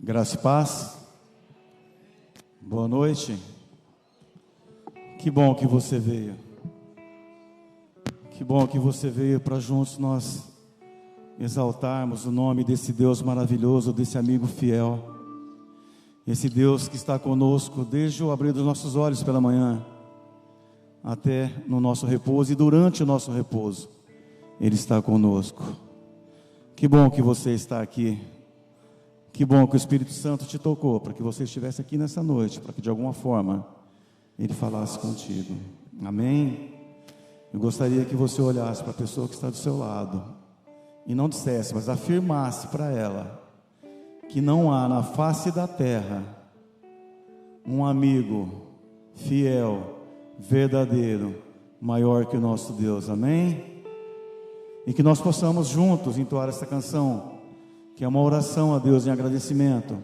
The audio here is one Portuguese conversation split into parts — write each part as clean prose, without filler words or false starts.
Graça e paz. Boa noite. Que bom que você veio. Que bom que você veio para juntos nós exaltarmos o nome desse Deus maravilhoso, desse amigo fiel. Esse Deus que está conosco desde o abrir dos nossos olhos pela manhã até no nosso repouso e durante o nosso repouso. Ele está conosco. Que bom que você está aqui. Que bom que o Espírito Santo te tocou para que você estivesse aqui nessa noite, para que de alguma forma Ele falasse contigo. Amém? Eu gostaria que você olhasse para a pessoa que está do seu lado e não dissesse, mas afirmasse para ela que não há na face da terra um amigo fiel, verdadeiro, maior que o nosso Deus. Amém? E que nós possamos juntos entoar essa canção, que é uma oração a Deus em agradecimento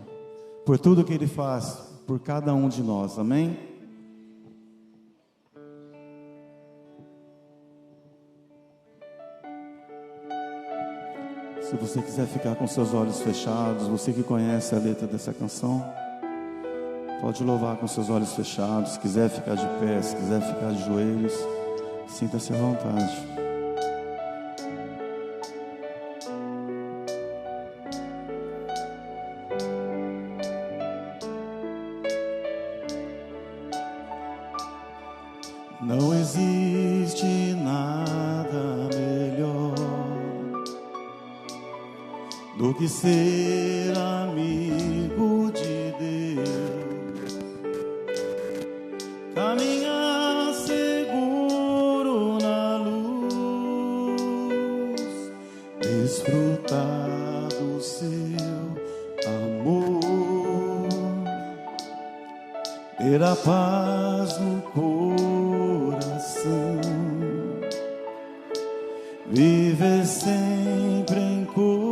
por tudo que Ele faz por cada um de nós. Amém? Se você quiser ficar com seus olhos fechados, você que conhece a letra dessa canção, pode louvar com seus olhos fechados. Se quiser ficar de pé, se quiser ficar de joelhos, sinta-se à vontade. Não existe nada melhor do que ser amigo de Deus, caminhar seguro na luz, desfrutar do seu amor, ter a paz no coração, viver sempre em comunhão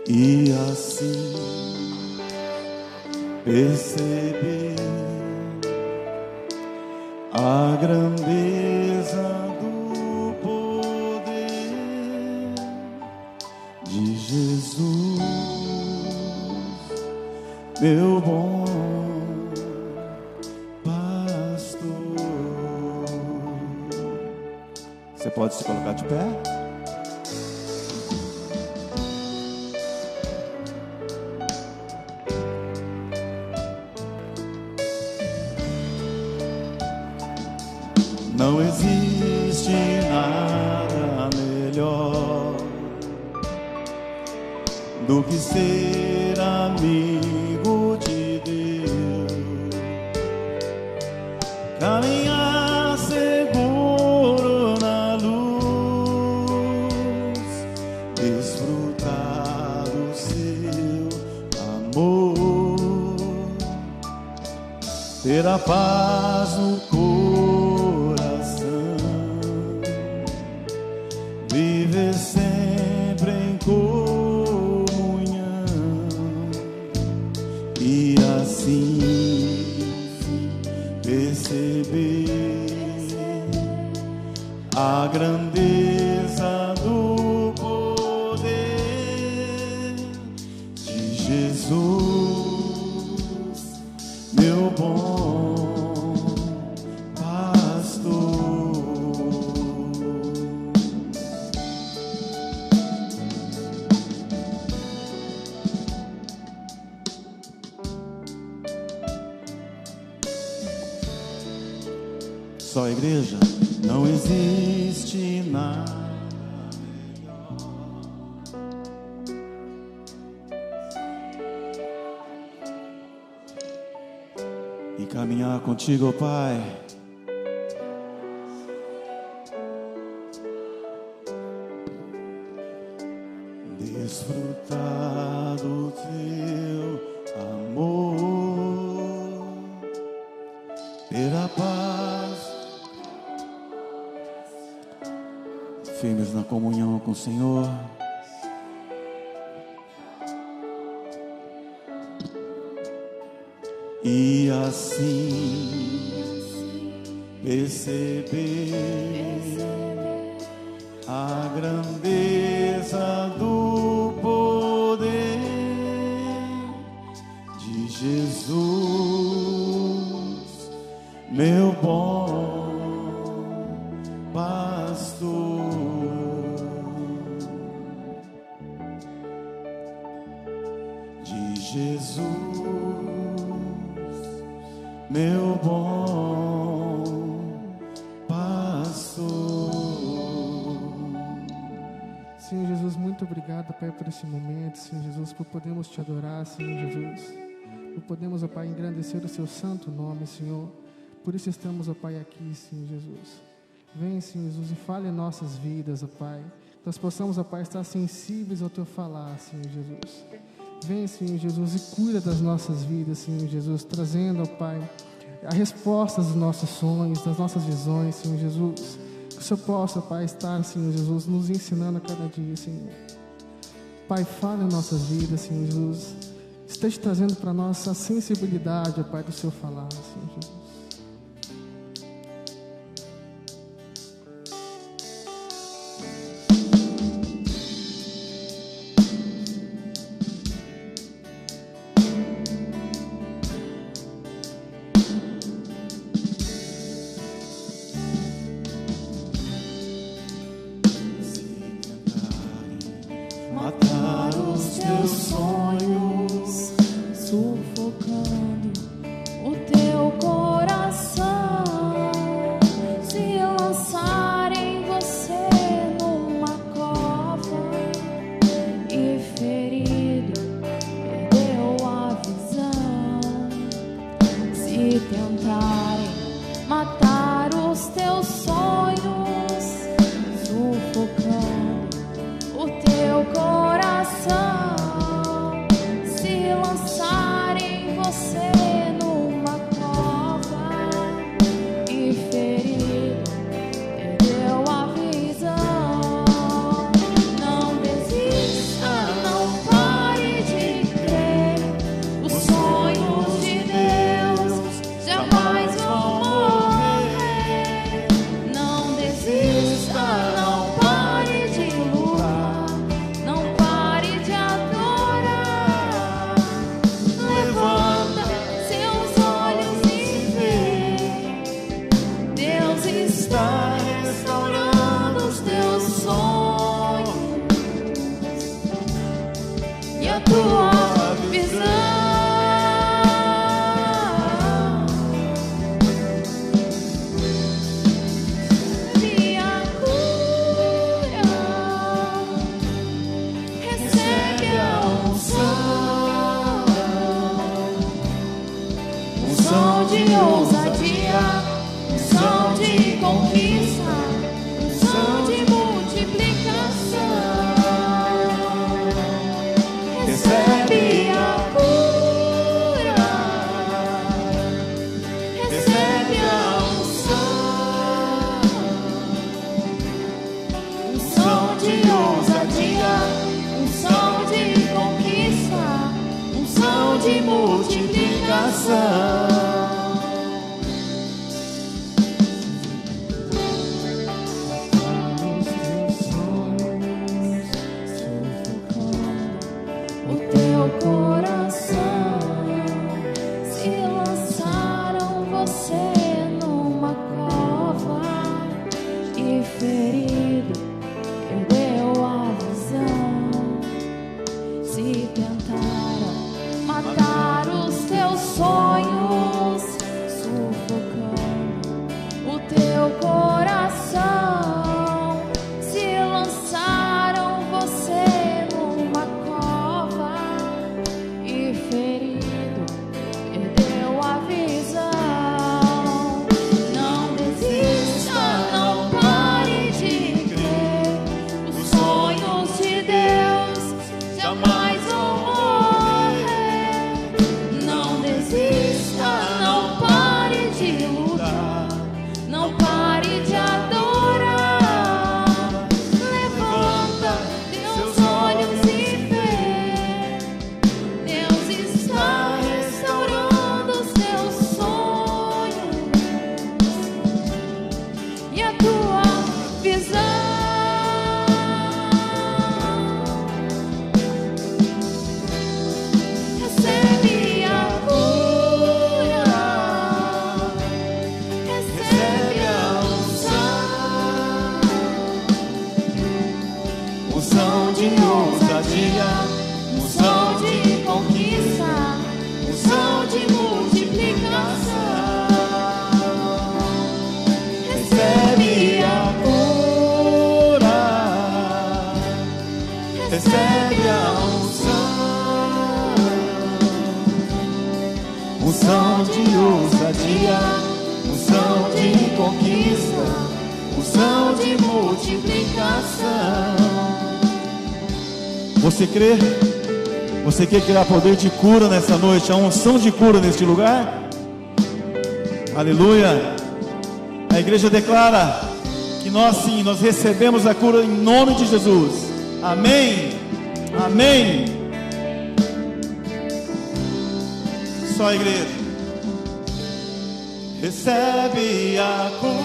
e assim perceber a grandeza do poder de Jesus, meu bom Você pode se colocar de pé? Não existe nada melhor do que ser amigo de Deus, caminhar seguro na luz, desfrutar do seu amor, ter a paz no coração, viver sempre em comunhão e assim perceber a grandeza do poder de Jesus, meu bom pastor. Só a igreja. Não existe nada melhor e caminhar contigo, Pai, desfrutar do teu amor, ter a paz, firmes na comunhão com o Senhor. E assim perceber a grandeza do poder Jesus, meu bom pastor. Senhor Jesus, muito obrigado, Pai, por esse momento, Senhor Jesus, por podermos te adorar, Senhor Jesus, por podermos, ó Pai, engrandecer o seu santo nome, Senhor. Por isso estamos, ó Pai, aqui, Senhor Jesus. Vem, Senhor Jesus, e fale em nossas vidas, ó Pai. Que nós possamos, ó Pai, estar sensíveis ao Teu falar, Senhor Jesus. Vem, Senhor Jesus, e cuida das nossas vidas, Senhor Jesus, trazendo, ó Pai, a resposta dos nossos sonhos, das nossas visões, Senhor Jesus. Que o Senhor possa, Pai, estar, Senhor Jesus, nos ensinando a cada dia, Senhor. Pai, fale em nossas vidas, Senhor Jesus. Esteja trazendo para nós a sensibilidade, ó Pai, do Seu falar, Senhor Jesus. Jamais vão morrer. unção de ousadia, unção de conquista, unção de multiplicação. Você crê? Você quer criar poder de cura nessa noite? A unção de cura neste lugar? Aleluia. A igreja declara que nós sim, nós recebemos a cura em nome de Jesus. Amém. Amém. Só a igreja. Recebe a cura.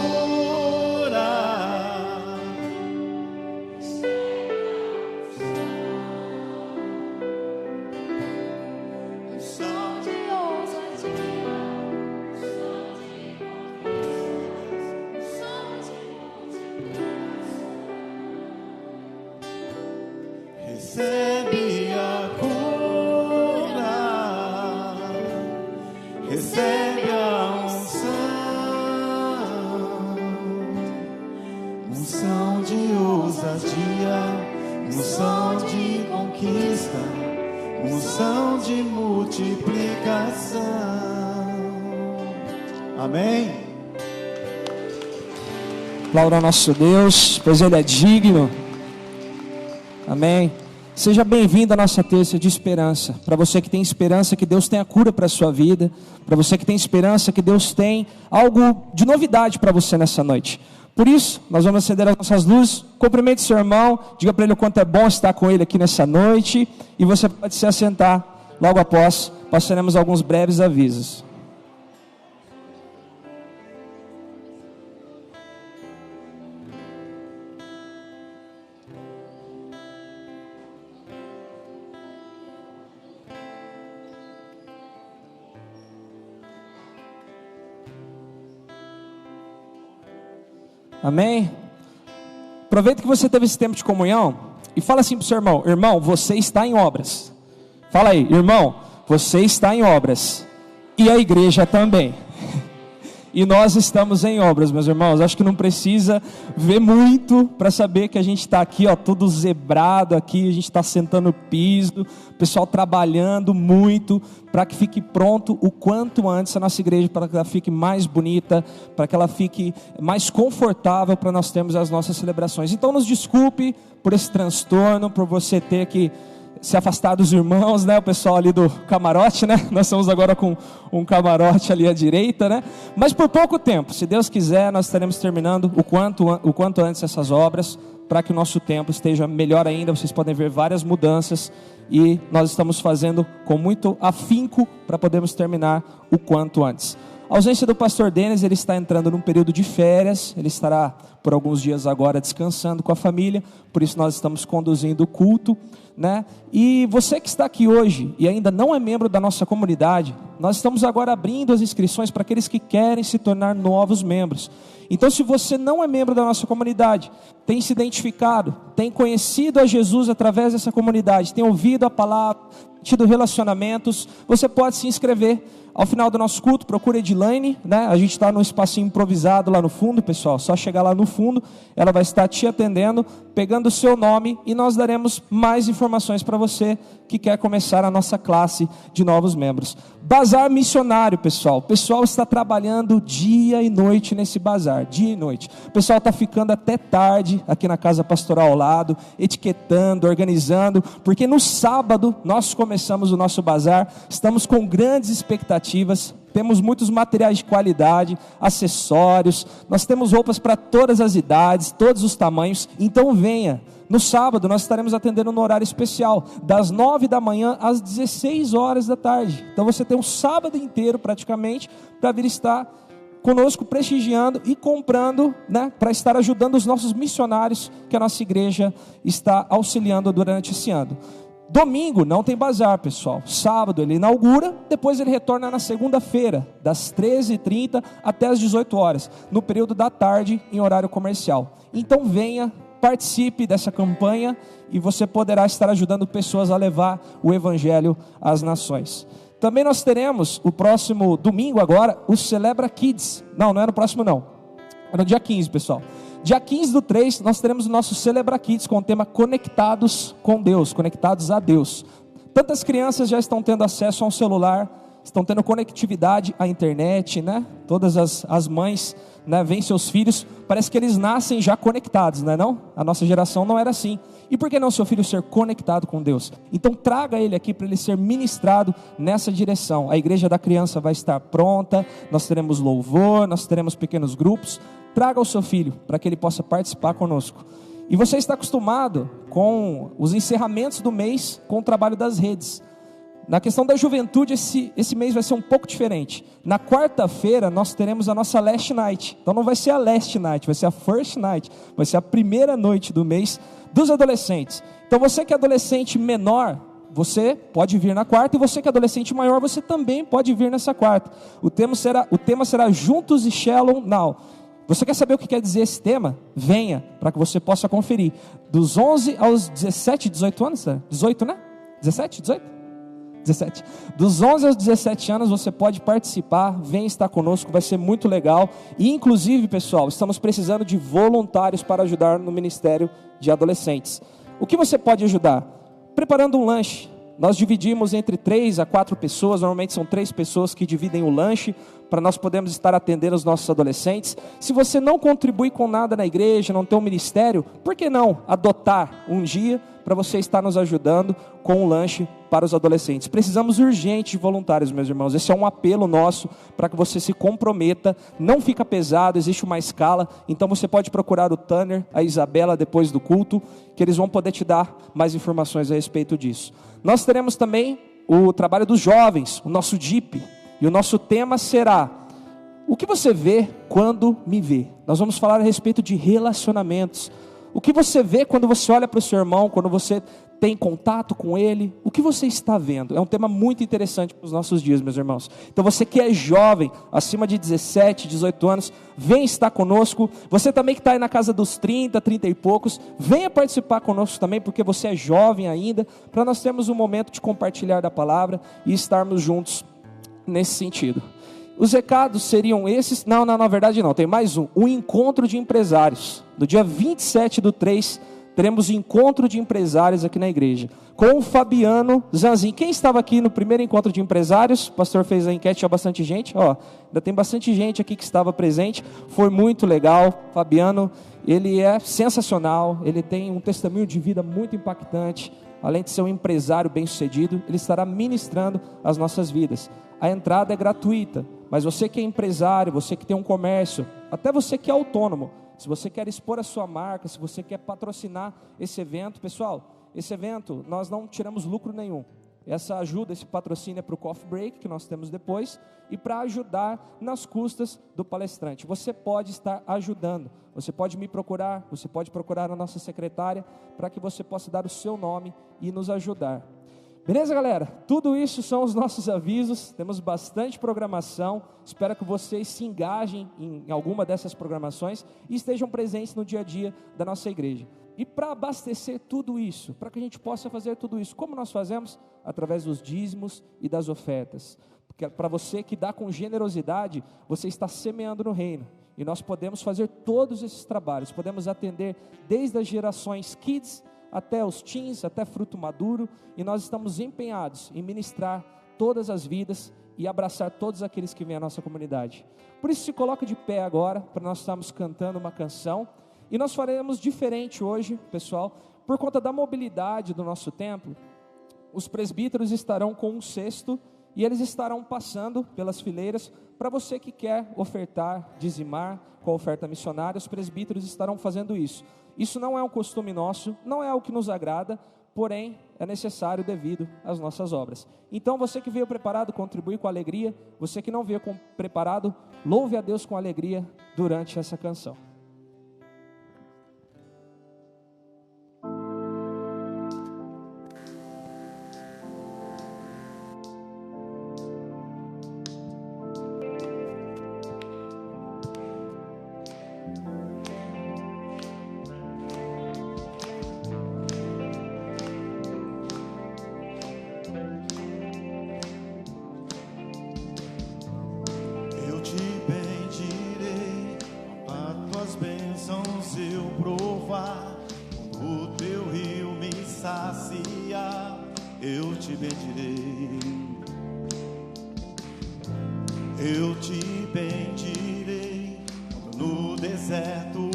Recebe a cura, recebe a unção de ousadia, unção de conquista, unção de multiplicação. Amém? Aplauda ao nosso Deus, pois Ele é digno. Amém. Seja bem-vindo à nossa terça de esperança. Para você que tem esperança que Deus tem a cura para a sua vida, para você que tem esperança que Deus tem algo de novidade para você nessa noite. Por isso, nós vamos acender as nossas luzes. Cumprimente seu irmão, diga para ele o quanto é bom estar com ele aqui nessa noite. E você pode se assentar logo após. Passaremos alguns breves avisos. Amém? Aproveita que você teve esse tempo de comunhão e fala assim para o seu irmão: irmão, você está em obras. Fala aí, irmão, você está em obras. E a igreja também. E nós estamos em obras, meus irmãos. Acho que não precisa ver muito para saber que a gente está aqui, ó, todo zebrado aqui. A gente está sentando o piso, o pessoal trabalhando muito para que fique pronto o quanto antes a nossa igreja, para que ela fique mais bonita, para que ela fique mais confortável para nós termos as nossas celebrações. Então nos desculpe por esse transtorno, por você ter que se afastar dos irmãos, né? O pessoal ali do camarote, né? Nós estamos agora com um camarote ali à direita, né? Mas por pouco tempo, se Deus quiser, nós estaremos terminando o quanto antes essas obras, para que o nosso tempo esteja melhor ainda. Vocês podem ver várias mudanças e nós estamos fazendo com muito afinco para podermos terminar o quanto antes. A ausência do pastor Denis, ele está entrando num período de férias, ele estará por alguns dias agora descansando com a família, por isso nós estamos conduzindo o culto, né? E você que está aqui hoje e ainda não é membro da nossa comunidade, nós estamos agora abrindo as inscrições para aqueles que querem se tornar novos membros. Então, se você não é membro da nossa comunidade, tem se identificado, tem conhecido a Jesus através dessa comunidade, tem ouvido a palavra, tido relacionamentos, você pode se inscrever. Ao final do nosso culto, procura Edilane, né? A gente está num espacinho improvisado lá no fundo, pessoal. Só chegar lá no fundo, ela vai estar te atendendo, pegando o seu nome, e nós daremos mais informações para você que quer começar a nossa classe de novos membros. Bazar missionário, pessoal. O pessoal está trabalhando dia e noite nesse bazar, dia e noite. O pessoal está ficando até tarde aqui na casa pastoral ao lado, etiquetando, organizando, porque no sábado nós começamos o nosso bazar. Estamos com grandes expectativas. Temos muitos materiais de qualidade, acessórios, nós temos roupas para todas as idades, todos os tamanhos. Então venha, no sábado nós estaremos atendendo no horário especial, das 9 da manhã às 16 horas da tarde. Então você tem um sábado inteiro praticamente para vir estar conosco, prestigiando e comprando, né, para estar ajudando os nossos missionários que a nossa igreja está auxiliando durante esse ano. Domingo não tem bazar, pessoal. Sábado ele inaugura, depois ele retorna na segunda-feira, das 13h30 até as 18 horas, no período da tarde, em horário comercial. Então venha, participe dessa campanha e você poderá estar ajudando pessoas a levar o evangelho às nações. Também nós teremos o próximo domingo agora, o Celebra Kids. Não é no próximo não, é no dia 15, pessoal. Dia 15/3, nós teremos o nosso Celebra Kids com o tema Conectados com Deus, conectados a Deus. Tantas crianças já estão tendo acesso a um celular, estão tendo conectividade à internet, né? Todas as mães, né, veem seus filhos, parece que eles nascem já conectados, não é não? A nossa geração não era assim. E por que não seu filho ser conectado com Deus? Então traga ele aqui para ele ser ministrado nessa direção. A igreja da criança vai estar pronta, nós teremos louvor, nós teremos pequenos grupos. Traga o seu filho para que ele possa participar conosco. E você está acostumado com os encerramentos do mês com o trabalho das redes. Na questão da juventude, esse mês vai ser um pouco diferente. Na quarta-feira, nós teremos a nossa Last Night. Então não vai ser a Last Night, vai ser a First Night. Vai ser a primeira noite do mês dos adolescentes. Então você que é adolescente menor, você pode vir na quarta. E você que é adolescente maior, você também pode vir nessa quarta. O tema será Juntos e Shalom Now. Você quer saber o que quer dizer esse tema? Venha, para que você possa conferir. Dos 11 aos 17, 18 anos, 18, né? 17, 18? 17. Dos 11 aos 17 anos você pode participar, vem estar conosco, vai ser muito legal. E inclusive, pessoal, estamos precisando de voluntários para ajudar no ministério de adolescentes. O que você pode ajudar? Preparando um lanche. Nós dividimos entre 3 a 4 pessoas, normalmente são 3 pessoas que dividem o lanche, para nós podermos estar atendendo os nossos adolescentes. Se você não contribui com nada na igreja, não tem um ministério, por que não adotar um dia para você estar nos ajudando com um lanche para os adolescentes? Precisamos urgente de voluntários, meus irmãos. Esse é um apelo nosso para que você se comprometa. Não fica pesado, existe uma escala. Então você pode procurar o Tanner, a Isabela depois do culto, que eles vão poder te dar mais informações a respeito disso. Nós teremos também o trabalho dos jovens, o nosso DIP. E o nosso tema será: o que você vê quando me vê? Nós vamos falar a respeito de relacionamentos. O que você vê quando você olha para o seu irmão, quando você tem contato com ele? O que você está vendo? É um tema muito interessante para os nossos dias, meus irmãos. Então você que é jovem, acima de 17, 18 anos, vem estar conosco. Você também que está aí na casa dos 30, 30 e poucos, venha participar conosco também, porque você é jovem ainda, para nós termos um momento de compartilhar da palavra e estarmos juntos nesse sentido. Os recados seriam esses. Não, na verdade não, tem mais um. O encontro de empresários. No dia 27/3, teremos encontro de empresários aqui na igreja. Com o Fabiano Zanzin. Quem estava aqui no primeiro encontro de empresários? O pastor fez a enquete, tinha bastante gente. Ó, ainda tem bastante gente aqui que estava presente. Foi muito legal. Fabiano, ele é sensacional. Ele tem um testemunho de vida muito impactante. Além de ser um empresário bem-sucedido, ele estará ministrando as nossas vidas. A entrada é gratuita, mas você que é empresário, você que tem um comércio, até você que é autônomo, se você quer expor a sua marca, se você quer patrocinar esse evento, pessoal, esse evento nós não tiramos lucro nenhum. Essa ajuda, esse patrocínio é para o coffee break que nós temos depois e para ajudar nas custas do palestrante. Você pode estar ajudando, você pode me procurar, você pode procurar a nossa secretária para que você possa dar o seu nome e nos ajudar. Beleza, galera? Tudo isso são os nossos avisos, temos bastante programação, espero que vocês se engajem em alguma dessas programações e estejam presentes no dia a dia da nossa igreja. E para abastecer tudo isso, para que a gente possa fazer tudo isso, como nós fazemos? Através dos dízimos e das ofertas. Porque para você que dá com generosidade, você está semeando no reino. E nós podemos fazer todos esses trabalhos, podemos atender desde as gerações kids, até os teens, até fruto maduro, e nós estamos empenhados em ministrar todas as vidas e abraçar todos aqueles que vêm à nossa comunidade. Por isso se coloca de pé agora, para nós estarmos cantando uma canção, e nós faremos diferente hoje, pessoal, por conta da mobilidade do nosso templo. Os presbíteros estarão com um cesto, e eles estarão passando pelas fileiras, para você que quer ofertar, dizimar, com a oferta missionária, os presbíteros estarão fazendo isso. Isso não é um costume nosso, não é algo que nos agrada, porém é necessário devido às nossas obras. Então você que veio preparado, contribui com alegria. Você que não veio preparado, louve a Deus com alegria durante essa canção. Eu te bendirei, Eu te bendirei quando no deserto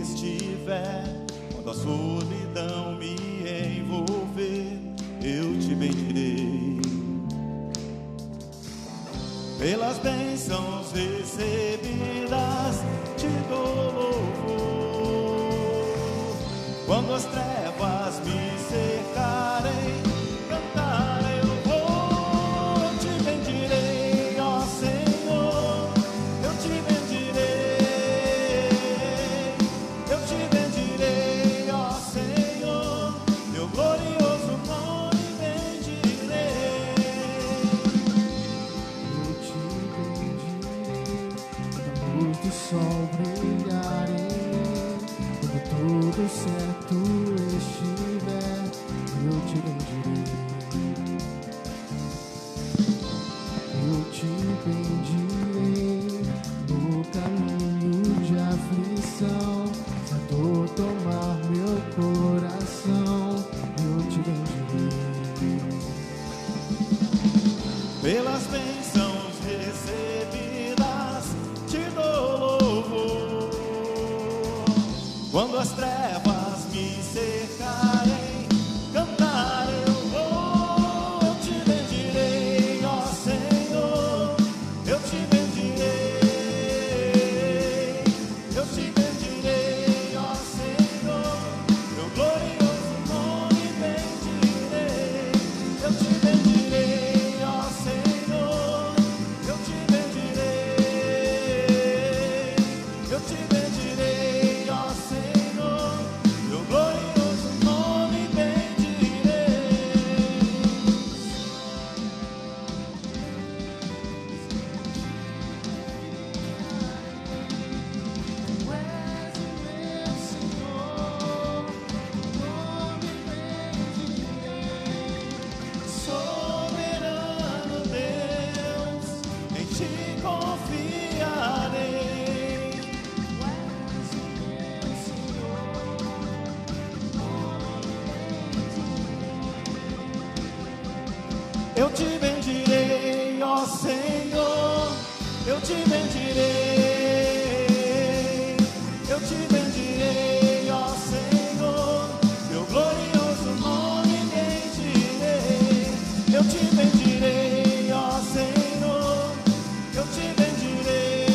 estiver, quando a solidão me envolver. Eu te bendirei. Pelas bênçãos recebidas te dou louvor. Quando as trevas me cercarem, cantar eu vou. Eu te bendirei, ó Senhor, eu te bendirei. Eu te bendirei, ó Senhor, teu glorioso nome bendirei. Eu te bendirei, quando a luz do sol brilhar em mim, quando tudo certo estiver, eu te bendirei. Eu te bendirei no caminho de aflição, se a dor tomar meu coração, eu te bendirei. Pelas bênçãos recebidas te dou louvor. Quando as trevas me cercarem, cantar eu vou. Eu te bendirei, ó Senhor, eu te bendirei. Eu te bendirei, ó Senhor, teu glorioso nome bendirei. Eu te bendirei, ó Senhor, eu te bendirei. Eu te bendirei, ó Senhor, teu glorioso nome bendirei. Tu és o meu Senhor, nome bendirei. Soberano Deus, em ti confiarei. Tu és o meu Senhor, nome bendirei. Eu te bendirei, ó Senhor, eu te bendirei. Eu te bendirei, ó Senhor, teu glorioso nome bendirei. Eu te bendirei, ó Senhor, eu te bendirei.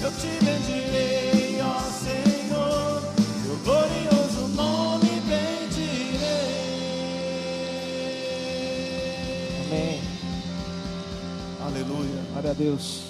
Eu te bendirei, ó Senhor, teu glorioso nome bendirei. Amém. Aleluia. Glória a Deus.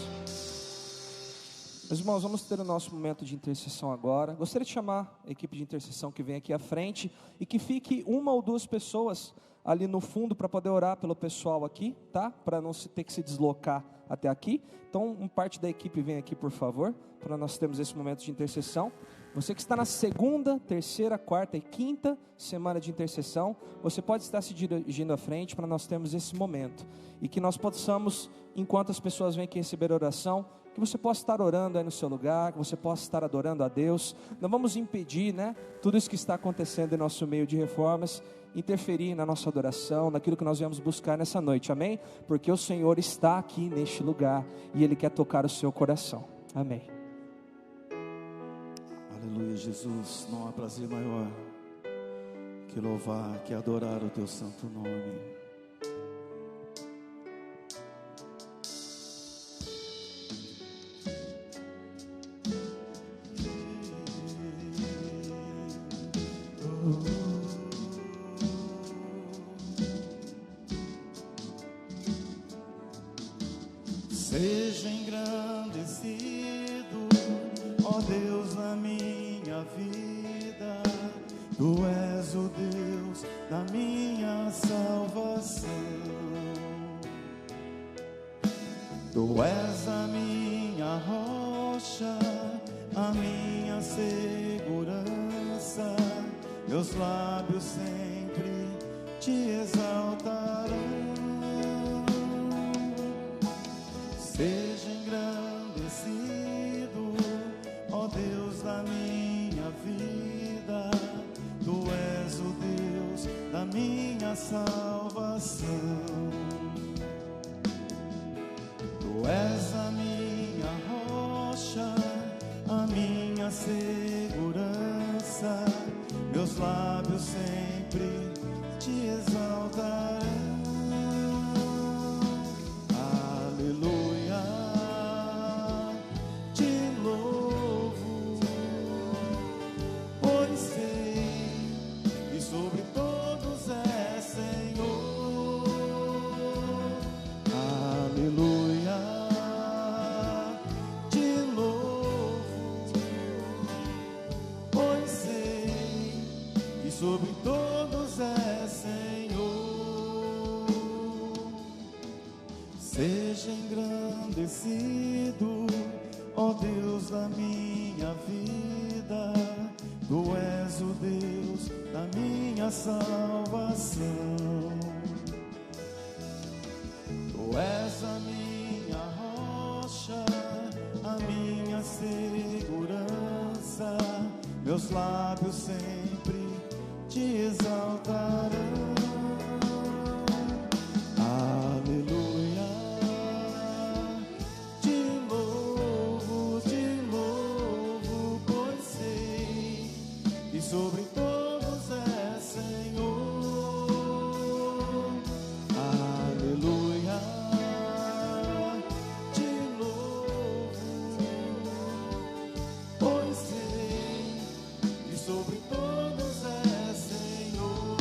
Meus irmãos, vamos ter o nosso momento de intercessão agora. Gostaria de chamar a equipe de intercessão que vem aqui à frente e que fique uma ou duas pessoas ali no fundo para poder orar pelo pessoal aqui, tá? Para não ter que se deslocar até aqui. Então, parte da equipe vem aqui, por favor, para nós termos esse momento de intercessão. Você que está na segunda, terceira, quarta e quinta semana de intercessão, você pode estar se dirigindo à frente para nós termos esse momento. E que nós possamos, enquanto as pessoas vêm aqui receber oração, que você possa estar orando aí no seu lugar, que você possa estar adorando a Deus. Não vamos impedir, tudo isso que está acontecendo em nosso meio de reformas, interferir na nossa adoração, naquilo que nós viemos buscar nessa noite, amém? Porque o Senhor está aqui neste lugar e Ele quer tocar o seu coração, amém. Aleluia, Jesus, não há prazer maior que louvar, que adorar o teu santo nome. Seja engrandecido, ó Deus, na minha vida. Tu és o Deus da minha salvação. Tu és a minha rocha, a minha segurança. Meus lábios sempre te exaltarão. Seja engrandecido, ó Deus da minha vida. Tu és o Deus da minha salvação. Tu és a minha rocha, a minha segurança, meus lábios sempre te exaltarão. Aleluia, te louvo, pois sei que sobre todos é Senhor. Aleluia, te louvo, pois sei que sobre todos é Senhor. Seja engrandecido, ó Deus da minha vida, Tu és o Deus da minha salvação. Tu és a minha rocha, a minha segurança, meus lábios sempre te exaltarão. Aleluia, te louvo, pois sei que sobre todos é Senhor. Aleluia, te louvo, pois sei que sobre todos é Senhor.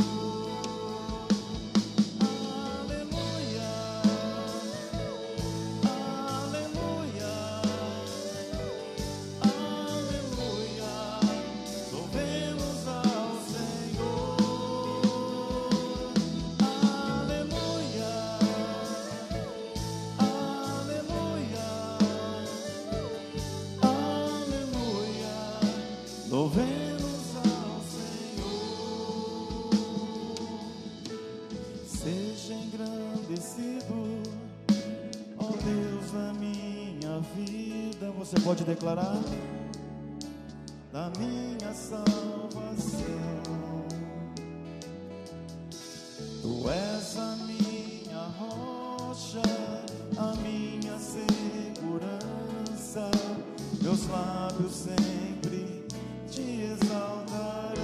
Aleluia, aleluia, aleluia, louvemos ao Senhor. Aleluia, aleluia, aleluia, louvemos ao Senhor. Seja engrandecido, ó Deus da minha vida. Você pode declarar: da minha salvação. Tu és a minha rocha, a minha segurança, meus lábios sempre te exaltarão.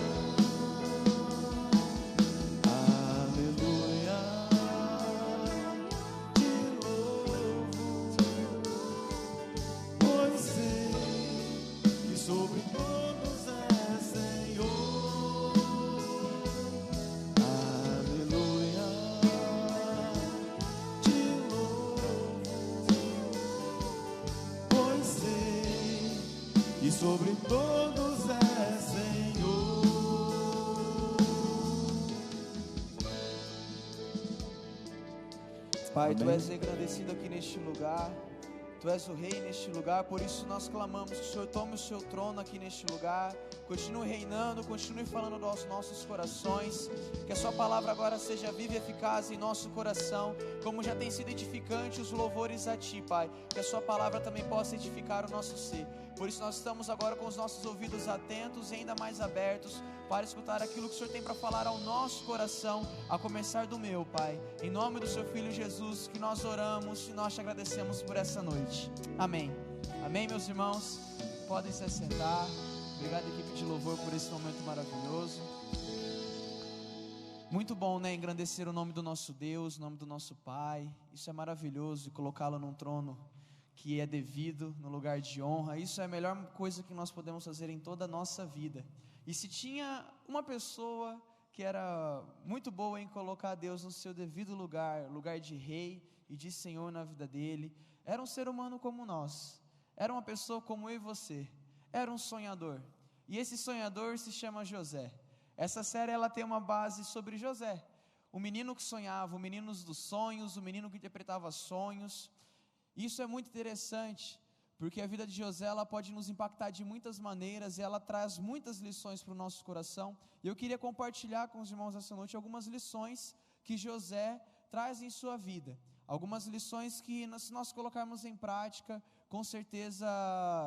Aleluia, te louvo, pois sei que sobre todos é Senhor. Aleluia, te louvo, pois sei que sobre todos é Senhor. Pai, Tu Amém. és engrandecido aqui neste lugar, Tu és o Rei neste lugar, por isso nós clamamos que o Senhor tome o seu trono aqui neste lugar, continue reinando, continue falando aos nossos corações, que a Sua palavra agora seja viva e eficaz em nosso coração, como já tem sido edificante os louvores a Ti, Pai, que a Sua palavra também possa edificar o nosso ser. Por isso nós estamos agora com os nossos ouvidos atentos e ainda mais abertos para escutar aquilo que o Senhor tem para falar ao nosso coração, a começar do meu, Pai. Em nome do Seu Filho Jesus que nós oramos e nós te agradecemos por essa noite. Amém. Amém, meus irmãos. Podem se assentar. Obrigado, equipe de louvor, por esse momento maravilhoso. Muito bom, né? Engrandecer o nome do nosso Deus, o nome do nosso Pai. Isso é maravilhoso, e colocá-lo num trono que é devido, no lugar de honra. Isso é a melhor coisa que nós podemos fazer em toda a nossa vida. E se tinha uma pessoa que era muito boa em colocar Deus no seu devido lugar, lugar de rei e de Senhor na vida dele, era um ser humano como nós, era uma pessoa como eu e você, era um sonhador, e esse sonhador se chama José. Essa série ela tem uma base sobre José, o menino que sonhava, o menino dos sonhos, o menino que interpretava sonhos. Isso é muito interessante, porque a vida de José ela pode nos impactar de muitas maneiras, e ela traz muitas lições para o nosso coração, e eu queria compartilhar com os irmãos essa noite algumas lições que José traz em sua vida, algumas lições que se nós colocarmos em prática, com certeza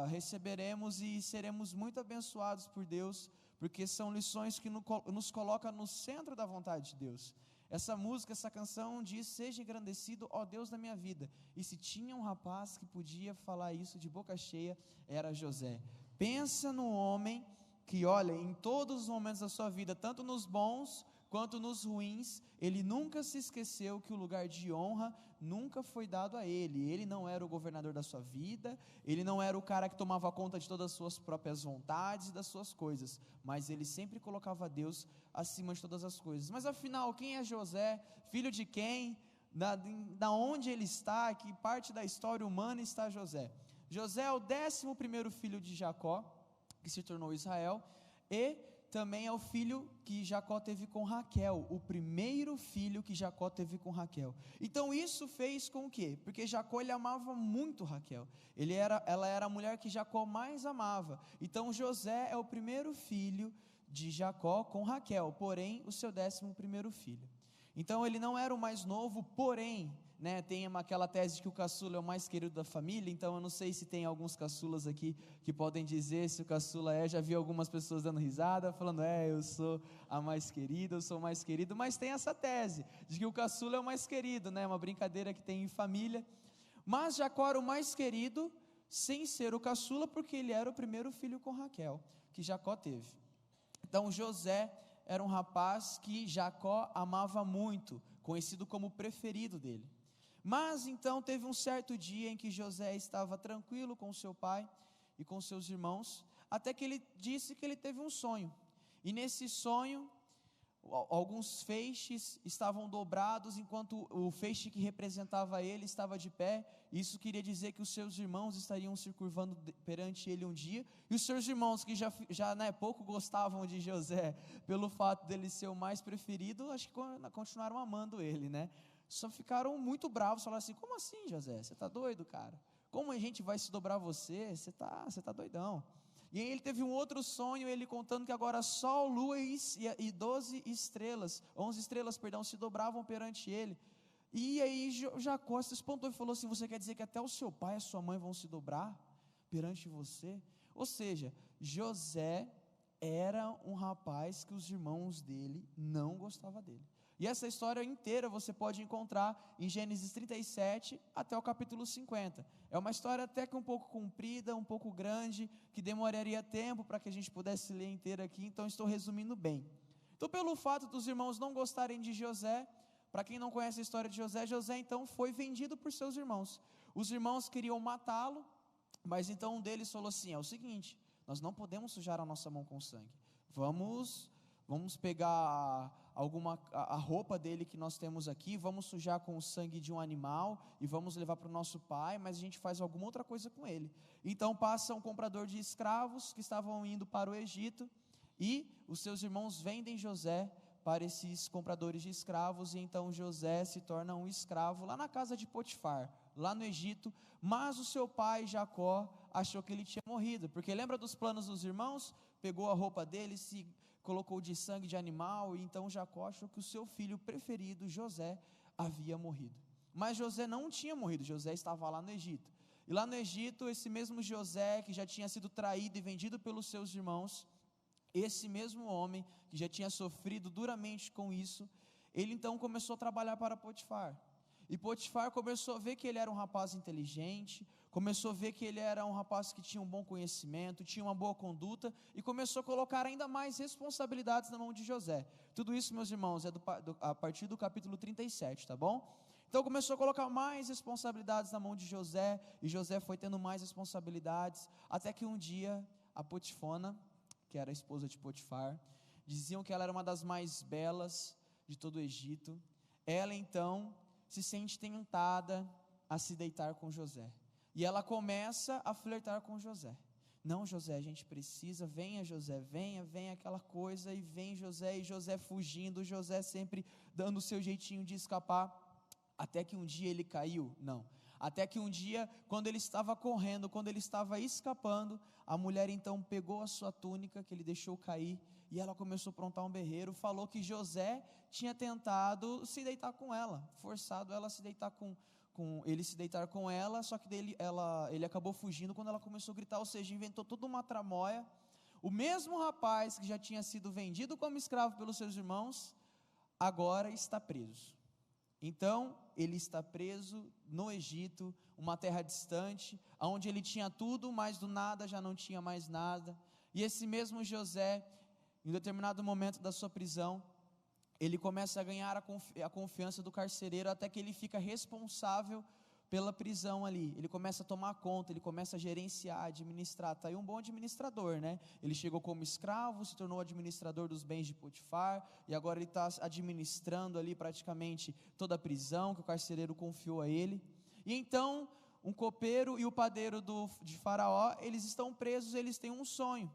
receberemos e seremos muito abençoados por Deus, porque são lições que nos colocam no centro da vontade de Deus. Essa música, essa canção diz: seja engrandecido, ó Deus da minha vida. E se tinha um rapaz que podia falar isso de boca cheia, era José. Pensa no homem que, olha, em todos os momentos da sua vida, tanto nos bons quanto nos ruins, ele nunca se esqueceu que o lugar de honra nunca foi dado a ele. Ele não era o governador da sua vida, ele não era o cara que tomava conta de todas as suas próprias vontades e das suas coisas, mas ele sempre colocava Deus acima de todas as coisas. Mas afinal, quem é José? Filho de quem? Da onde ele está? Que parte da história humana está José? José é o 11º filho de Jacó, que se tornou Israel, e também é o filho que Jacó teve com Raquel, o primeiro filho que Jacó teve com Raquel. Então isso fez com que, porque Jacó ele amava muito Raquel, ela era a mulher que Jacó mais amava. Então José é o primeiro filho de Jacó com Raquel, porém o seu 11º filho. Então ele não era o mais novo, porém, tem aquela tese de que o caçula é o mais querido da família. Então eu não sei se tem alguns caçulas aqui que podem dizer se o caçula já vi algumas pessoas dando risada, falando, eu sou a mais querida, eu sou o mais querido, mas tem essa tese, de que o caçula é o mais querido, uma brincadeira que tem em família. Mas Jacó era o mais querido, sem ser o caçula, porque ele era o primeiro filho com Raquel, que Jacó teve. Então José era um rapaz que Jacó amava muito, conhecido como o preferido dele. Mas então teve um certo dia em que José estava tranquilo com seu pai e com seus irmãos, até que ele disse que ele teve um sonho. E nesse sonho, alguns feixes estavam dobrados, enquanto o feixe que representava ele estava de pé. Isso queria dizer que os seus irmãos estariam se curvando perante ele um dia, e os seus irmãos que já pouco gostavam de José, pelo fato dele ser o mais preferido, acho que continuaram amando ele, só ficaram muito bravos, falaram assim: como assim, José, você está doido, cara? Como a gente vai se dobrar a você? Você está doidão. E aí ele teve um outro sonho, ele contando que agora Sol, Lua e 12 estrelas, 11 estrelas, se dobravam perante ele. E aí Jacó se espantou e falou assim: você quer dizer que até o seu pai e a sua mãe vão se dobrar perante você? Ou seja, José era um rapaz que os irmãos dele não gostavam dele. E essa história inteira você pode encontrar em Gênesis 37 até o capítulo 50. É uma história até que um pouco comprida, um pouco grande, que demoraria tempo para que a gente pudesse ler inteira aqui, então estou resumindo bem. Então, pelo fato dos irmãos não gostarem de José, para quem não conhece a história de José, José então foi vendido por seus irmãos. Os irmãos queriam matá-lo, mas então um deles falou assim: é o seguinte, nós não podemos sujar a nossa mão com sangue, vamos pegar a roupa dele que nós temos aqui, vamos sujar com o sangue de um animal e vamos levar para o nosso pai, mas a gente faz alguma outra coisa com ele. Então passa um comprador de escravos que estavam indo para o Egito, e os seus irmãos vendem José para esses compradores de escravos, e então José se torna um escravo lá na casa de Potifar, lá no Egito. Mas o seu pai Jacó achou que ele tinha morrido, porque lembra dos planos dos irmãos? Pegou a roupa dele, se colocou de sangue de animal, e então Jacó achou que o seu filho preferido, José, havia morrido. Mas José não tinha morrido, José estava lá no Egito. E lá no Egito, esse mesmo José, que já tinha sido traído e vendido pelos seus irmãos, esse mesmo homem, que já tinha sofrido duramente com isso, ele então começou a trabalhar para Potifar. E Potifar começou a ver que ele era um rapaz inteligente, começou a ver que ele era um rapaz que tinha um bom conhecimento, tinha uma boa conduta, e começou a colocar ainda mais responsabilidades na mão de José. Tudo isso, meus irmãos, é a partir do capítulo 37, tá bom? Então começou a colocar mais responsabilidades na mão de José, e José foi tendo mais responsabilidades, até que um dia a Potifona, que era a esposa de Potifar, diziam que ela era uma das mais belas de todo o Egito. Ela então se sente tentada a se deitar com José, e ela começa a flertar com José. Não, José, a gente precisa, venha José, venha aquela coisa, e vem José, e José fugindo, José sempre dando o seu jeitinho de escapar, até que um dia ele caiu. Não, até que um dia, quando ele estava correndo, quando ele estava escapando, a mulher então pegou a sua túnica que ele deixou cair, e ela começou a aprontar um berreiro, falou que José tinha tentado se deitar com ela, forçado ela a se deitar ele se deitar com ela, só que ele acabou fugindo quando ela começou a gritar, ou seja, inventou toda uma tramóia. O mesmo rapaz que já tinha sido vendido como escravo pelos seus irmãos, agora está preso. Então, ele está preso no Egito, uma terra distante, onde ele tinha tudo, mas do nada já não tinha mais nada. E esse mesmo José, em determinado momento da sua prisão, ele começa a ganhar a confiança do carcereiro, até que ele fica responsável pela prisão ali. Ele começa a tomar conta, ele começa a gerenciar, administrar. Está aí um bom administrador, né? Ele chegou como escravo, se tornou administrador dos bens de Potifar, e agora ele está administrando ali praticamente toda a prisão que o carcereiro confiou a ele. E então, um copeiro e o padeiro de Faraó, eles estão presos, eles têm um sonho.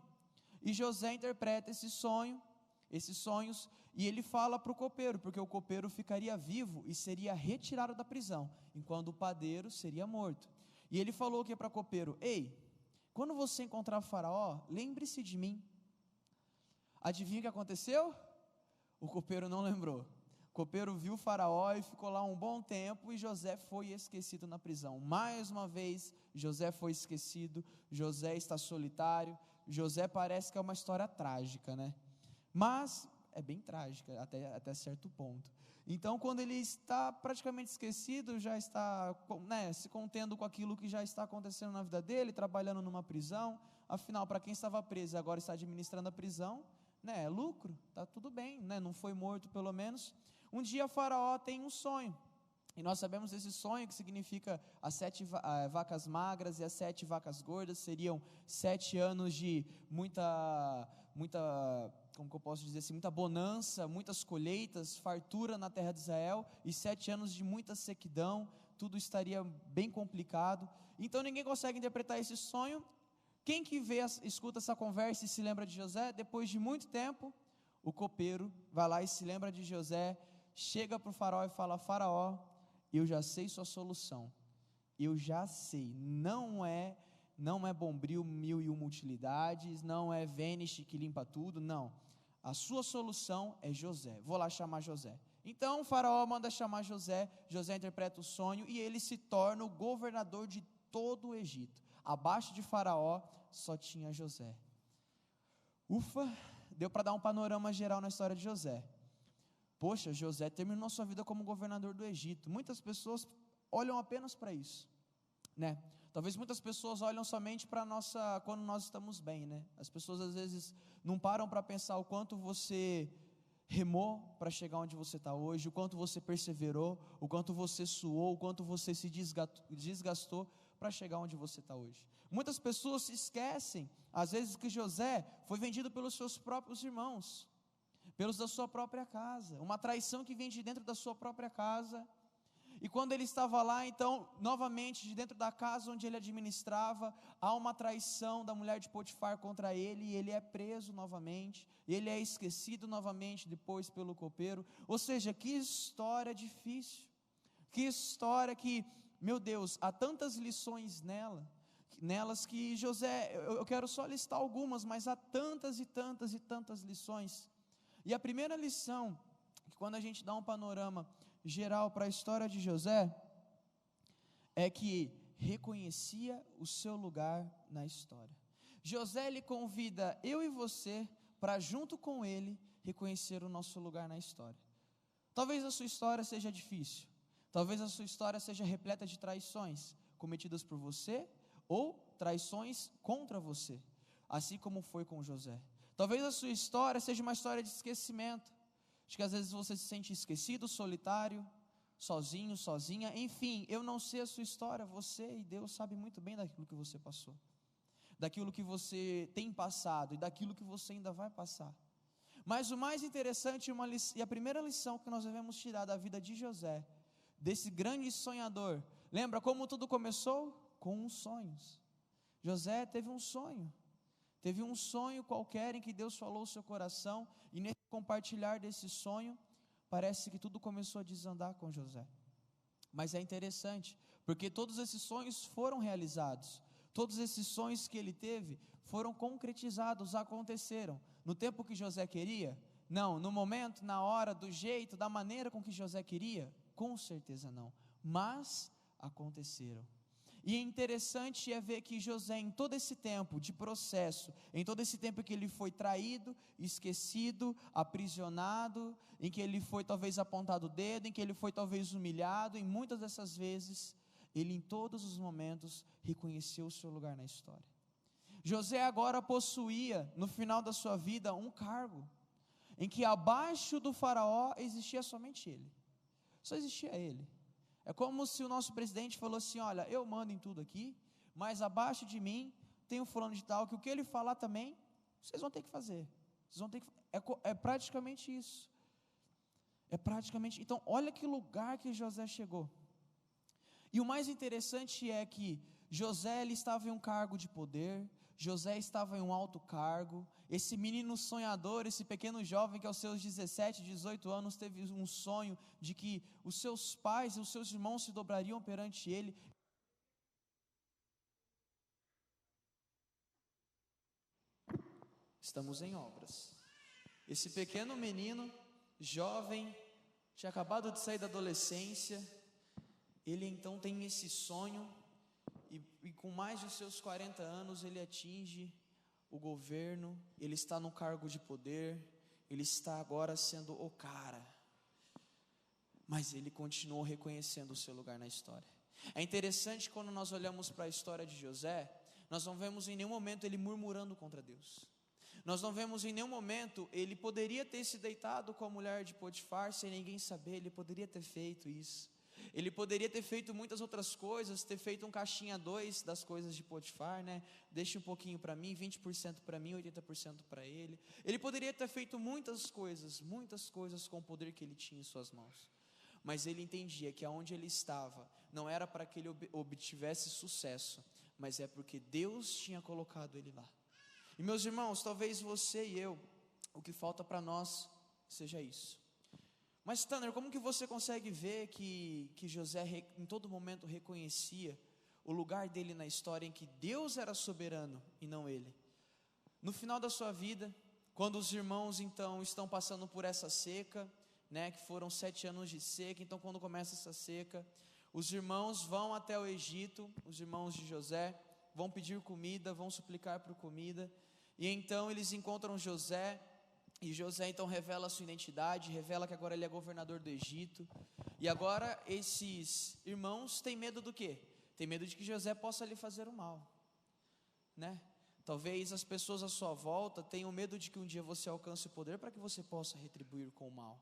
E José interpreta esses sonhos, e ele fala para o copeiro, porque o copeiro ficaria vivo e seria retirado da prisão, enquanto o padeiro seria morto. E ele falou o que para o copeiro? Ei, quando você encontrar o Faraó, lembre-se de mim. Adivinha o que aconteceu? O copeiro não lembrou. O copeiro viu o Faraó e ficou lá um bom tempo, e José foi esquecido na prisão. Mais uma vez, José foi esquecido, José está solitário. José parece que é uma história trágica, né? Mas é bem trágica até certo ponto. Então, quando ele está praticamente esquecido, já está, né, se contendo com aquilo que já está acontecendo na vida dele, trabalhando numa prisão. Afinal, para quem estava preso e agora está administrando a prisão, né, é lucro, está tudo bem, né, não foi morto pelo menos. Um dia Faraó tem um sonho, e nós sabemos esse sonho, que significa as 7 vacas magras e as 7 vacas gordas. Seriam 7 anos de muita, como que eu posso dizer assim, muita bonança, muitas colheitas, fartura na terra de Israel, e 7 anos de muita sequidão. Tudo estaria bem complicado. Então ninguém consegue interpretar esse sonho. Quem que escuta essa conversa e se lembra de José? Depois de muito tempo, o copeiro vai lá e se lembra de José, chega para o faraó e fala: Faraó, eu já sei sua solução, eu já sei, não é Bombril 1001 utilidades, não é Vanish que limpa tudo, não, a sua solução é José. Vou lá chamar José. Então o faraó manda chamar José. José interpreta o sonho e ele se torna o governador de todo o Egito. Abaixo de Faraó só tinha José. Ufa, deu para dar um panorama geral na história de José. Poxa, José terminou sua vida como governador do Egito. Muitas pessoas olham apenas para isso, né? Talvez muitas pessoas olham somente para quando nós estamos bem, né? As pessoas às vezes não param para pensar o quanto você remou para chegar onde você está hoje, o quanto você perseverou, o quanto você suou, o quanto você se desgastou para chegar onde você está hoje. Muitas pessoas se esquecem, às vezes, que José foi vendido pelos seus próprios irmãos, pelos da sua própria casa, uma traição que vem de dentro da sua própria casa. E quando ele estava lá, então, novamente, de dentro da casa onde ele administrava, há uma traição da mulher de Potifar contra ele, e ele é preso novamente, ele é esquecido novamente depois pelo copeiro. Ou seja, que história difícil, que história que, meu Deus, há tantas lições nelas que José, eu quero só listar algumas, mas há tantas e tantas e tantas lições. E a primeira lição, que quando a gente dá um panorama geral para a história de José, é que reconhecia o seu lugar na história. José, ele convida eu e você para, junto com ele, reconhecer o nosso lugar na história. Talvez a sua história seja difícil, talvez a sua história seja repleta de traições cometidas por você, ou traições contra você, assim como foi com José. Talvez a sua história seja uma história de esquecimento, de que às vezes você se sente esquecido, solitário, sozinho, sozinha. Enfim, eu não sei a sua história, você e Deus sabem muito bem daquilo que você passou, daquilo que você tem passado e daquilo que você ainda vai passar. Mas o mais interessante e a primeira lição que nós devemos tirar da vida de José, desse grande sonhador, lembra como tudo começou? Com os sonhos. José teve um sonho qualquer em que Deus falou o seu coração, e nesse compartilhar desse sonho, parece que tudo começou a desandar com José. Mas é interessante, porque todos esses sonhos foram realizados, todos esses sonhos que ele teve foram concretizados, aconteceram. No tempo que José queria? Não. No momento, na hora, do jeito, da maneira com que José queria? Com certeza não, mas aconteceram. E interessante é ver que José, em todo esse tempo de processo, em todo esse tempo que ele foi traído, esquecido, aprisionado, em que ele foi talvez apontado o dedo, em que ele foi talvez humilhado, em muitas dessas vezes, ele em todos os momentos reconheceu o seu lugar na história. José agora possuía, no final da sua vida, um cargo, em que abaixo do faraó existia somente ele, só existia ele. É como se o nosso presidente falou assim: olha, eu mando em tudo aqui, mas abaixo de mim tem o fulano de tal, que o que ele falar também, vocês vão ter que fazer, vocês vão ter que, é praticamente isso, então olha que lugar que José chegou. E o mais interessante é que José, ele estava em um cargo de poder, José estava em um alto cargo, esse menino sonhador, esse pequeno jovem que aos seus 17, 18 anos teve um sonho de que os seus pais e os seus irmãos se dobrariam perante ele. Estamos em obras. Esse pequeno menino, jovem, tinha acabado de sair da adolescência, ele então tem esse sonho, e com mais de seus 40 anos, ele atinge o governo, ele está no cargo de poder, ele está agora sendo o cara, mas ele continuou reconhecendo o seu lugar na história. É interessante quando nós olhamos para a história de José, nós não vemos em nenhum momento ele murmurando contra Deus, nós não vemos em nenhum momento, ele poderia ter se deitado com a mulher de Potifar sem ninguém saber, ele poderia ter feito isso, ele poderia ter feito muitas outras coisas, ter feito um caixinha 2 das coisas de Potifar, né? Deixa um pouquinho para mim, 20% para mim, 80% para ele. Ele poderia ter feito muitas coisas com o poder que ele tinha em suas mãos. Mas ele entendia que aonde ele estava, não era para que ele obtivesse sucesso, mas é porque Deus tinha colocado ele lá. E meus irmãos, talvez você e eu, o que falta para nós seja isso. Mas Tanner, como que você consegue ver que José em todo momento reconhecia o lugar dele na história, em que Deus era soberano e não ele? No final da sua vida, quando os irmãos então estão passando por essa seca, né, que foram 7 anos de seca, então quando começa essa seca, os irmãos vão até o Egito, os irmãos de José, vão pedir comida, vão suplicar por comida, e então eles encontram José, e José então revela a sua identidade, revela que agora ele é governador do Egito. E agora esses irmãos têm medo do quê? Tem medo de que José possa lhe fazer o mal, né? Talvez as pessoas à sua volta tenham medo de que um dia você alcance o poder para que você possa retribuir com o mal.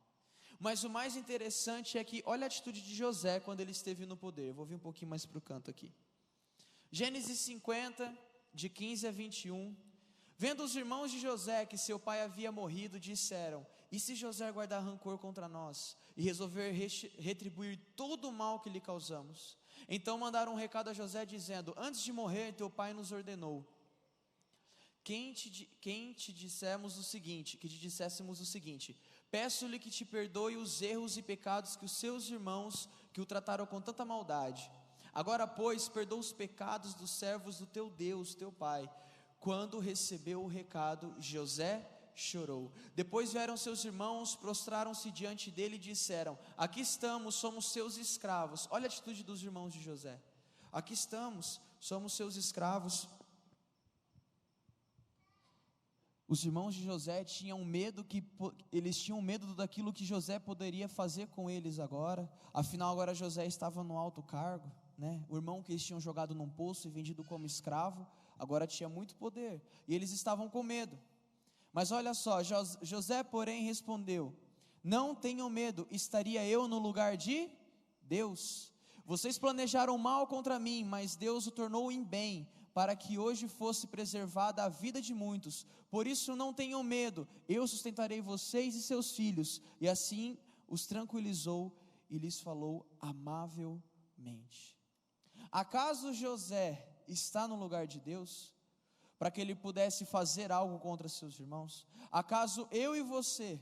Mas o mais interessante é que, olha a atitude de José quando ele esteve no poder. Eu vou vir um pouquinho mais para o canto aqui. Gênesis 50, de 15 a 21. Vendo os irmãos de José que seu pai havia morrido, disseram: e se José guardar rancor contra nós e resolver retribuir todo o mal que lhe causamos? Então mandaram um recado a José dizendo: antes de morrer teu pai nos ordenou que te disséssemos o seguinte: peço-lhe que te perdoe os erros e pecados que os seus irmãos que o trataram com tanta maldade. Agora pois perdoa os pecados dos servos do teu Deus, teu pai. Quando recebeu o recado, José chorou. Depois vieram seus irmãos, prostraram-se diante dele e disseram: aqui estamos, somos seus escravos. Olha a atitude dos irmãos de José: aqui estamos, somos seus escravos. Os irmãos de José tinham medo daquilo que José poderia fazer com eles agora. Afinal agora José estava no alto cargo, né? O irmão que eles tinham jogado num poço e vendido como escravo, agora tinha muito poder, e eles estavam com medo. Mas olha só, José porém respondeu: não tenham medo, estaria eu no lugar de Deus? Vocês planejaram mal contra mim, mas Deus o tornou em bem, para que hoje fosse preservada a vida de muitos. Por isso não tenham medo, eu sustentarei vocês e seus filhos. E assim os tranquilizou e lhes falou amavelmente. Acaso José está no lugar de Deus, para que ele pudesse fazer algo contra seus irmãos? Acaso eu e você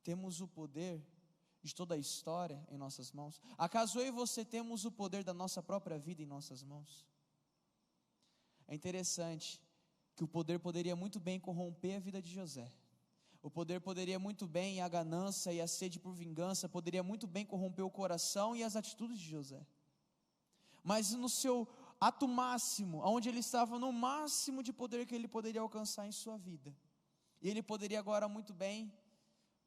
temos o poder de toda a história em nossas mãos? Acaso eu e você temos o poder da nossa própria vida em nossas mãos? É interessante que o poder poderia muito bem corromper a vida de José. O poder poderia muito bem, e a ganância e a sede por vingança poderia muito bem corromper o coração e as atitudes de José. Mas no seu ato máximo, onde ele estava no máximo de poder que ele poderia alcançar em sua vida. E ele poderia agora muito bem,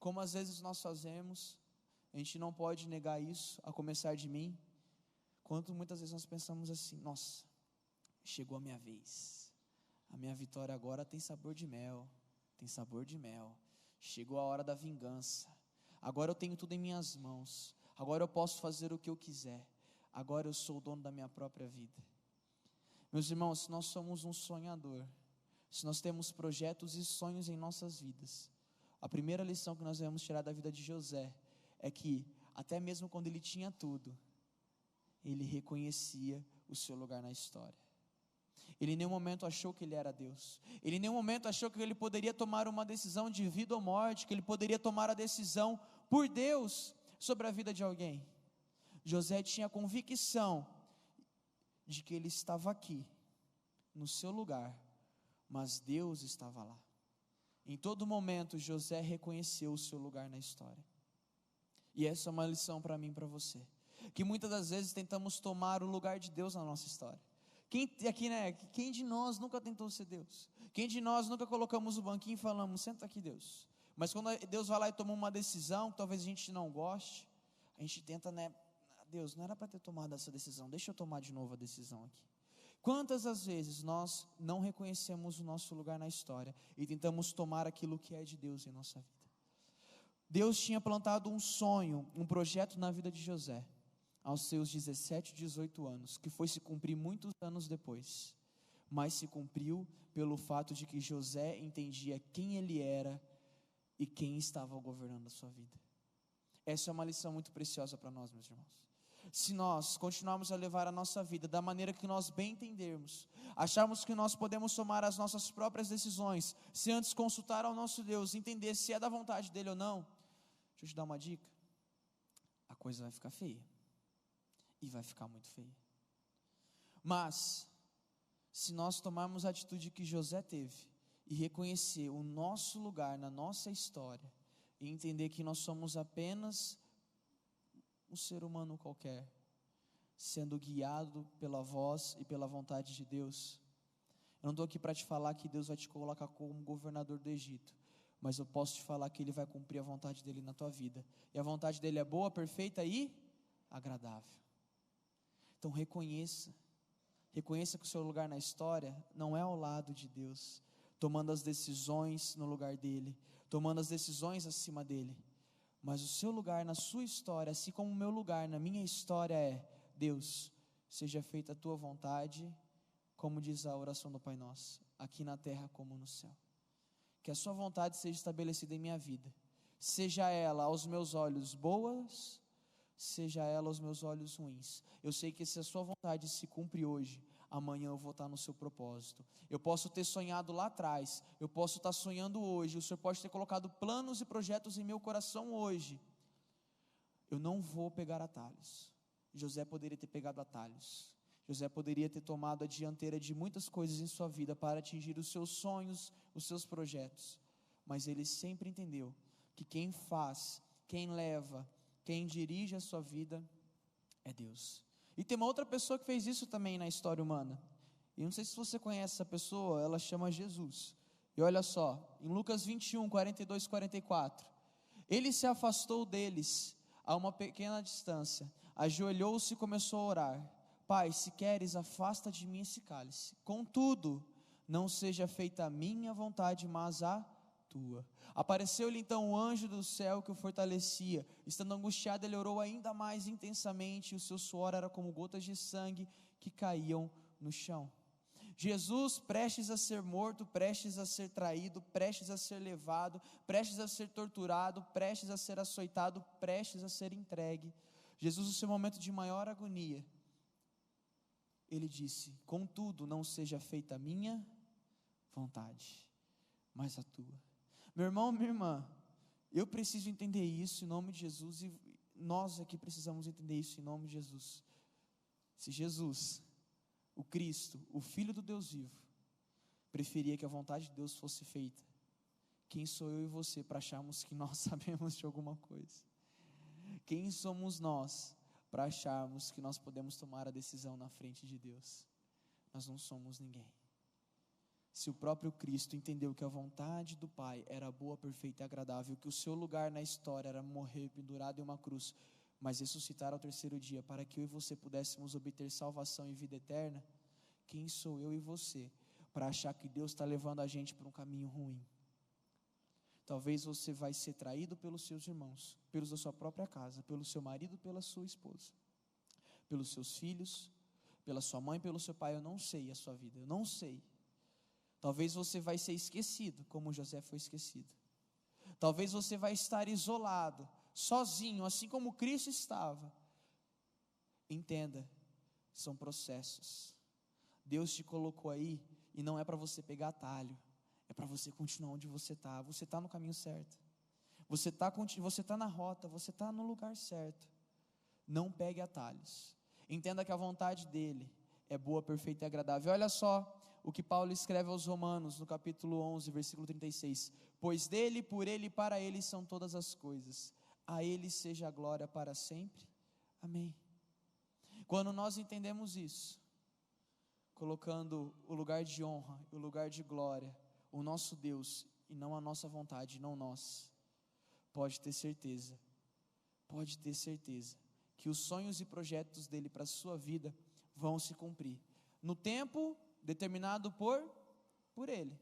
como às vezes nós fazemos, a gente não pode negar isso, a começar de mim, quanto muitas vezes nós pensamos assim: nossa, chegou a minha vez, a minha vitória agora tem sabor de mel, chegou a hora da vingança, agora eu tenho tudo em minhas mãos, agora eu posso fazer o que eu quiser, agora eu sou o dono da minha própria vida. Meus irmãos, se nós somos um sonhador, se nós temos projetos e sonhos em nossas vidas, a primeira lição que nós devemos tirar da vida de José é que, até mesmo quando ele tinha tudo, ele reconhecia o seu lugar na história. Ele em nenhum momento achou que ele era Deus, ele em nenhum momento achou que ele poderia tomar uma decisão de vida ou morte, que ele poderia tomar a decisão por Deus sobre a vida de alguém. José tinha a convicção de que ele estava aqui, no seu lugar, mas Deus estava lá. Em todo momento José reconheceu o seu lugar na história. E essa é uma lição para mim e para você, que muitas das vezes tentamos tomar o lugar de Deus na nossa história. Quem de nós nunca tentou ser Deus? Quem de nós nunca colocamos o banquinho e falamos: senta aqui, Deus? Mas quando Deus vai lá e toma uma decisão que talvez a gente não goste, a gente tenta, Deus, não era para ter tomado essa decisão, deixa eu tomar de novo a decisão aqui. Quantas as vezes nós não reconhecemos o nosso lugar na história e tentamos tomar aquilo que é de Deus em nossa vida? Deus tinha plantado um sonho, um projeto na vida de José, aos seus 17, 18 anos, que foi se cumprir muitos anos depois, mas se cumpriu pelo fato de que José entendia quem ele era e quem estava governando a sua vida. Essa é uma lição muito preciosa para nós, meus irmãos. Se nós continuarmos a levar a nossa vida da maneira que nós bem entendermos, acharmos que nós podemos tomar as nossas próprias decisões, se antes consultar ao nosso Deus, entender se é da vontade dele ou não, deixa eu te dar uma dica, a coisa vai ficar feia, e vai ficar muito feia. Mas, se nós tomarmos a atitude que José teve, e reconhecer o nosso lugar na nossa história, e entender que nós somos apenas um ser humano qualquer, sendo guiado pela voz e pela vontade de Deus. Eu não estou aqui para te falar que Deus vai te colocar como governador do Egito, mas eu posso te falar que Ele vai cumprir a vontade dEle na tua vida, e a vontade dEle é boa, perfeita e agradável. Então reconheça que o seu lugar na história não é ao lado de Deus, tomando as decisões no lugar dEle, tomando as decisões acima dEle, mas o seu lugar na sua história, assim como o meu lugar na minha história é: Deus, seja feita a tua vontade, como diz a oração do Pai Nosso, aqui na terra como no céu. Que a sua vontade seja estabelecida em minha vida, seja ela aos meus olhos boas, seja ela aos meus olhos ruins. Eu sei que se a sua vontade se cumpre hoje, amanhã eu vou estar no seu propósito. Eu posso ter sonhado lá atrás, eu posso estar sonhando hoje, o Senhor pode ter colocado planos e projetos em meu coração hoje. Eu não vou pegar atalhos. José poderia ter pegado atalhos, José poderia ter tomado a dianteira de muitas coisas em sua vida para atingir os seus sonhos, os seus projetos, mas ele sempre entendeu que quem faz, quem leva, quem dirige a sua vida é Deus. E tem uma outra pessoa que fez isso também na história humana, e não sei se você conhece essa pessoa, ela chama Jesus. E olha só, em Lucas 21, 42, 44, ele se afastou deles a uma pequena distância, ajoelhou-se e começou a orar: Pai, se queres, afasta de mim esse cálice, contudo, não seja feita a minha vontade, mas a tua. Apareceu-lhe então um anjo do céu que o fortalecia. Estando angustiado, ele orou ainda mais intensamente, e o seu suor era como gotas de sangue que caíam no chão. Jesus, prestes a ser morto, prestes a ser traído, prestes a ser levado, prestes a ser torturado, prestes a ser açoitado, prestes a ser entregue. Jesus, no seu momento de maior agonia, ele disse: contudo, não seja feita a minha vontade, mas a tua. Meu irmão, minha irmã, eu preciso entender isso em nome de Jesus, e nós aqui precisamos entender isso em nome de Jesus. Se Jesus, o Cristo, o Filho do Deus vivo, preferia que a vontade de Deus fosse feita, quem sou eu e você para acharmos que nós sabemos de alguma coisa? Quem somos nós para acharmos que nós podemos tomar a decisão na frente de Deus? nós não somos ninguém. Se o próprio Cristo entendeu que a vontade do Pai era boa, perfeita e agradável, que o seu lugar na história era morrer pendurado em uma cruz, mas ressuscitar ao terceiro dia, para que eu e você pudéssemos obter salvação e vida eterna, quem sou eu e você para achar que Deus está levando a gente para um caminho ruim? Talvez você vai ser traído pelos seus irmãos, pelos da sua própria casa, pelo seu marido, pela sua esposa, pelos seus filhos, pela sua mãe, pelo seu pai. Eu não sei a sua vida, eu não sei. Talvez você vai ser esquecido, como José foi esquecido. Talvez você vai estar isolado, sozinho, assim como Cristo estava. Entenda, são processos. Deus te colocou aí e não é para você pegar atalho, é para você continuar onde você está. Você está no caminho certo, você está na rota, você está no lugar certo. Não pegue atalhos, entenda que a vontade dEle é boa, perfeita e agradável. Olha só o que Paulo escreve aos Romanos, no capítulo 11, versículo 36, pois dEle, por Ele e para Ele são todas as coisas, a Ele seja a glória para sempre, amém. Quando nós entendemos isso, colocando o lugar de honra, o lugar de glória, o nosso Deus, e não a nossa vontade, não nós, pode ter certeza, que os sonhos e projetos dEle para a sua vida vão se cumprir, no tempo determinado por Ele,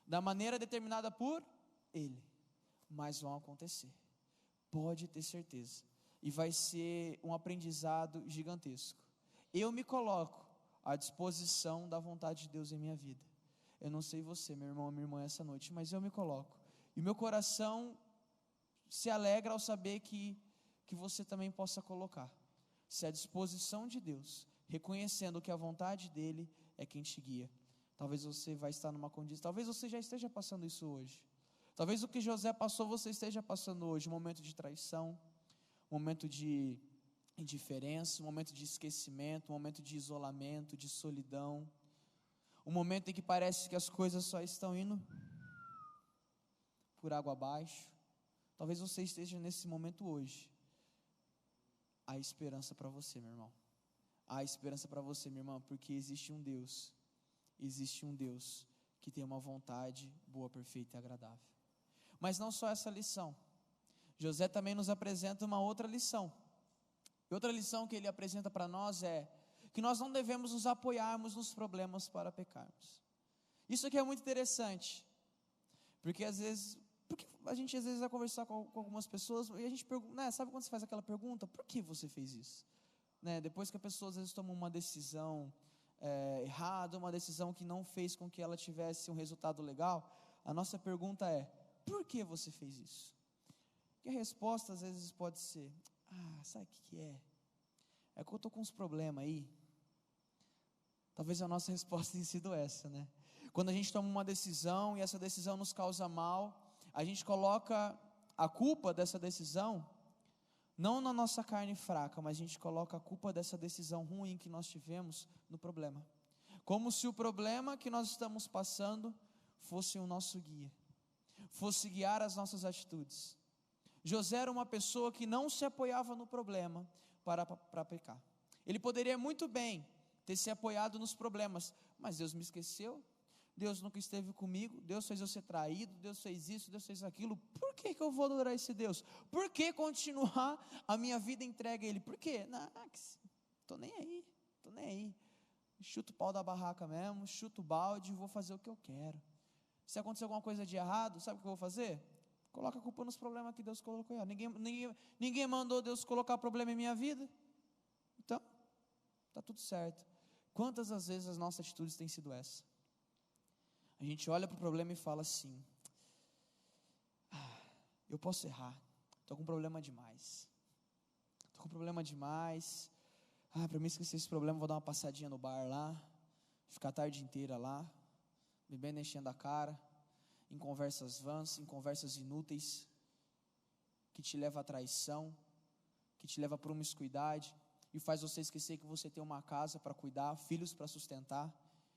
da maneira determinada por Ele, mas vão acontecer, pode ter certeza, e vai ser um aprendizado gigantesco. Eu me coloco à disposição da vontade de Deus em minha vida. Eu não sei você, meu irmão ou minha irmã, essa noite, mas eu me coloco, e meu coração se alegra ao saber que você também possa colocar, se à disposição de Deus, reconhecendo que a vontade dEle é quem te guia. Talvez você vai estar numa condição, talvez você já esteja passando isso hoje, talvez o que José passou, você esteja passando hoje, um momento de traição, um momento de indiferença, um momento de esquecimento, um momento de isolamento, de solidão, um momento em que parece que as coisas só estão indo por água abaixo. Talvez você esteja nesse momento hoje. Há esperança para você, meu irmão, há esperança para você, minha irmã, porque existe um Deus que tem uma vontade boa, perfeita e agradável. Mas não só essa lição, José também nos apresenta uma outra lição, e outra lição que ele apresenta para nós é que nós não devemos nos apoiarmos nos problemas para pecarmos. Isso aqui é muito interessante, porque a gente às vezes vai conversar com algumas pessoas, e a gente pergunta, né, sabe quando você faz aquela pergunta, por que você fez isso? Né, depois que a pessoa às vezes toma uma decisão errada, uma decisão que não fez com que ela tivesse um resultado legal, a nossa pergunta é, por que você fez isso? E a resposta às vezes pode ser, sabe o que é? É que eu estou com uns problemas aí. Talvez a nossa resposta tenha sido essa, né? Quando a gente toma uma decisão e essa decisão nos causa mal, a gente coloca a culpa dessa decisão, não na nossa carne fraca, mas a gente coloca a culpa dessa decisão ruim que nós tivemos no problema, como se o problema que nós estamos passando fosse o nosso guia, fosse guiar as nossas atitudes. José era uma pessoa que não se apoiava no problema para pecar. Ele poderia muito bem ter se apoiado nos problemas, mas Deus me esqueceu, Deus nunca esteve comigo, Deus fez eu ser traído, Deus fez isso, Deus fez aquilo. Por que eu vou adorar esse Deus? Por que continuar a minha vida entregue a Ele? Por quê? Não, estou nem aí, chuto o pau da barraca mesmo, chuto o balde e vou fazer o que eu quero. Se acontecer alguma coisa de errado, sabe o que eu vou fazer? Coloca a culpa nos problemas que Deus colocou. Ninguém mandou Deus colocar problema em minha vida, então está tudo certo. Quantas das vezes as nossas atitudes têm sido essa? A gente olha para o problema e fala assim, eu posso errar, estou com problema demais, para mim esquecer esse problema, vou dar uma passadinha no bar lá, ficar a tarde inteira lá, bebendo, enchendo a cara, em conversas vãs, em conversas inúteis, que te leva à traição, que te leva à promiscuidade, e faz você esquecer que você tem uma casa para cuidar, filhos para sustentar,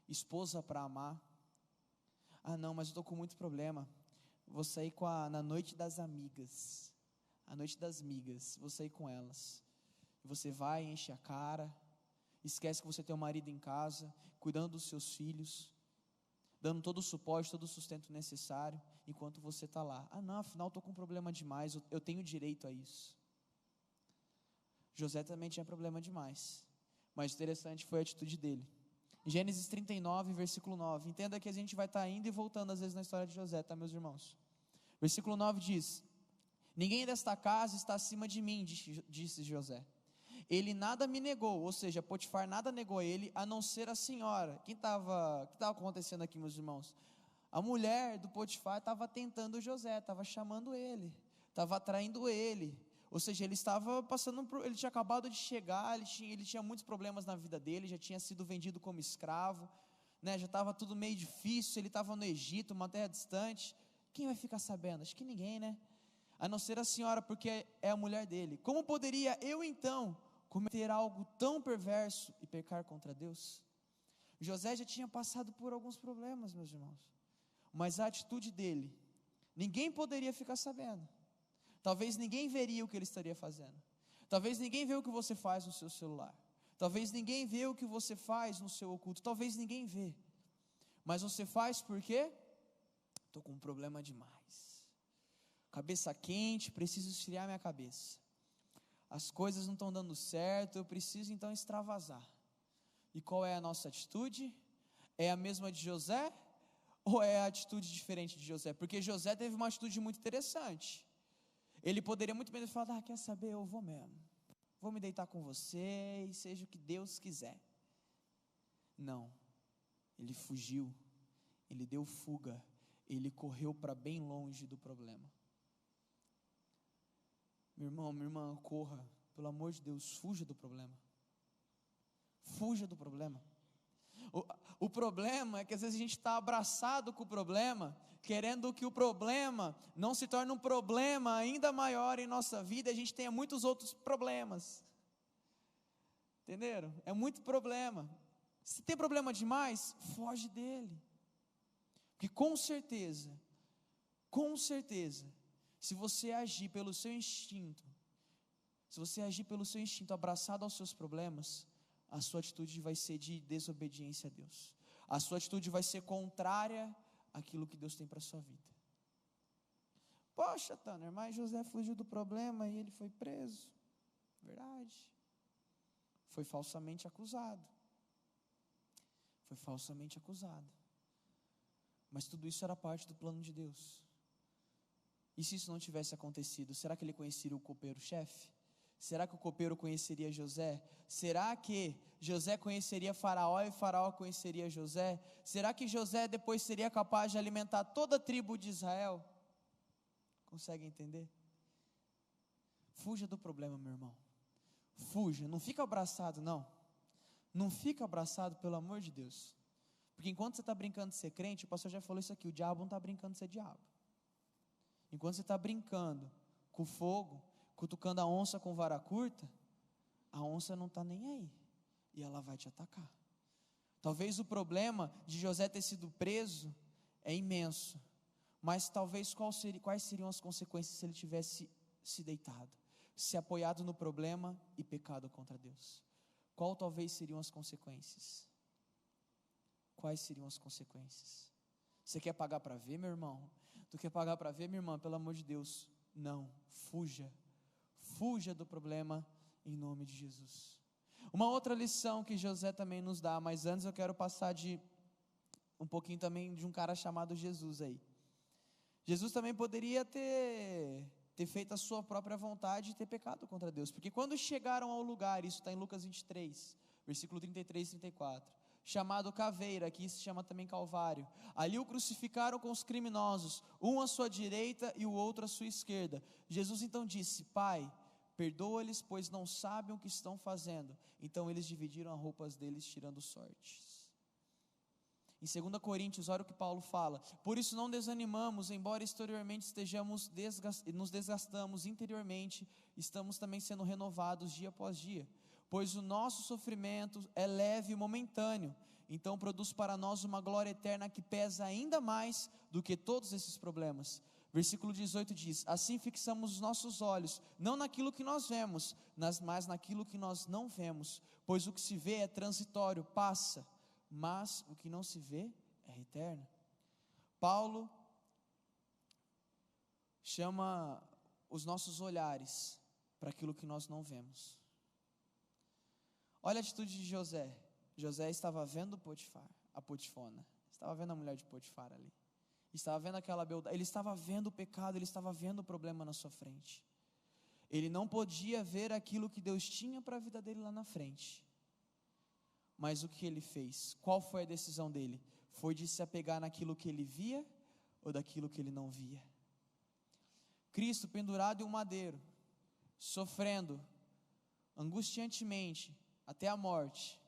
esposa para amar. Não, mas eu estou com muito problema, vou sair na noite das amigas, a noite das migas, vou sair com elas, e você vai, enche a cara, esquece que você tem um marido em casa, cuidando dos seus filhos, dando todo o suporte, todo o sustento necessário, enquanto você está lá. Ah não, afinal estou com um problema demais, eu tenho direito a isso. José também tinha problema demais, mas interessante foi a atitude dele. Em Gênesis 39, versículo 9, entenda que a gente vai estar indo e voltando às vezes na história de José, tá, meus irmãos? Versículo 9 diz: ninguém desta casa está acima de mim, disse José. Ele nada me negou, ou seja, Potifar nada negou a ele, a não ser a senhora. O que estava acontecendo aqui, meus irmãos? A mulher do Potifar estava tentando José, estava chamando ele, estava atraindo ele. Ou seja, ele estava passando por, ele tinha acabado de chegar, ele tinha muitos problemas na vida dele, já tinha sido vendido como escravo, né, já estava tudo meio difícil, ele estava no Egito, uma terra distante. Quem vai ficar sabendo? Acho que ninguém, né? A não ser a senhora, porque é a mulher dele. Como poderia eu então cometer algo tão perverso e pecar contra Deus? José já tinha passado por alguns problemas, meus irmãos, mas a atitude dele, ninguém poderia ficar sabendo. Talvez ninguém veria o que ele estaria fazendo. Talvez ninguém vê o que você faz no seu celular. Talvez ninguém vê o que você faz no seu oculto. Talvez ninguém vê. Mas você faz por quê? Estou com um problema demais. Cabeça quente, preciso esfriar minha cabeça. As coisas não estão dando certo, eu preciso então extravasar. E qual é a nossa atitude? É a mesma de José? Ou é a atitude diferente de José? Porque José teve uma atitude muito interessante. Ele poderia muito bem ter falado: quer saber, eu vou mesmo, vou me deitar com você e seja o que Deus quiser. Não, ele fugiu, ele deu fuga, ele correu para bem longe do problema. Meu irmão, minha irmã, corra, pelo amor de Deus, fuja do problema. Fuja do problema. O problema é que às vezes a gente está abraçado com o problema, querendo que o problema não se torne um problema ainda maior em nossa vida, e a gente tenha muitos outros problemas. Entenderam? É muito problema. Se tem problema demais, foge dele. Porque com certeza, se você agir pelo seu instinto, abraçado aos seus problemas, a sua atitude vai ser de desobediência a Deus. A sua atitude vai ser contrária àquilo que Deus tem para a sua vida. Poxa, Tanner, mas José fugiu do problema e ele foi preso. Verdade. Foi falsamente acusado. Mas tudo isso era parte do plano de Deus. E se isso não tivesse acontecido, será que ele conheceria o copeiro-chefe? Será que o copeiro conheceria José? Será que José conheceria Faraó e Faraó conheceria José? Será que José depois seria capaz de alimentar toda a tribo de Israel? Consegue entender? Fuja do problema, meu irmão. Fuja, não fica abraçado não. Não fica abraçado, pelo amor de Deus. Porque enquanto você está brincando de ser crente, o pastor já falou isso aqui, o diabo não está brincando de ser diabo. Enquanto você está brincando com fogo, cutucando a onça com vara curta, a onça não está nem aí, e ela vai te atacar. Talvez o problema de José ter sido preso é imenso, mas talvez quais seriam as consequências se ele tivesse se deitado, se apoiado no problema e pecado contra Deus? Qual talvez seriam as consequências? Quais seriam as consequências? Você quer pagar para ver, meu irmão? Tu quer pagar para ver, minha irmã? Pelo amor de Deus, não, fuja do problema em nome de Jesus. Uma outra lição que José também nos dá, mas antes eu quero passar de um pouquinho também de um cara chamado Jesus aí. Jesus também poderia ter feito a sua própria vontade e ter pecado contra Deus, porque quando chegaram ao lugar, isso está em Lucas 23, versículo 33 e 34, chamado Caveira, aqui se chama também Calvário, ali o crucificaram com os criminosos, um à sua direita e o outro à sua esquerda. Jesus então disse: Pai, perdoa-lhes, pois não sabem o que estão fazendo. Então eles dividiram as roupas deles, tirando sortes. Em 2 Coríntios, olha o que Paulo fala: por isso não desanimamos, embora exteriormente nos desgastamos, interiormente estamos também sendo renovados dia após dia, pois o nosso sofrimento é leve e momentâneo, então produz para nós uma glória eterna que pesa ainda mais do que todos esses problemas, Versículo 18 diz: assim fixamos os nossos olhos, não naquilo que nós vemos, mas naquilo que nós não vemos, pois o que se vê é transitório, passa, mas o que não se vê é eterno. Paulo chama os nossos olhares para aquilo que nós não vemos. Olha a atitude de José. José estava vendo Potifar, a Potifona, estava vendo a mulher de Potifar ali, estava vendo aquela beldade, ele estava vendo o pecado, ele estava vendo o problema na sua frente. Ele não podia ver aquilo que Deus tinha para a vida dele lá na frente. Mas o que ele fez? Qual foi a decisão dele? Foi de se apegar naquilo que ele via ou daquilo que ele não via? Cristo pendurado em um madeiro, sofrendo angustiantemente até a morte,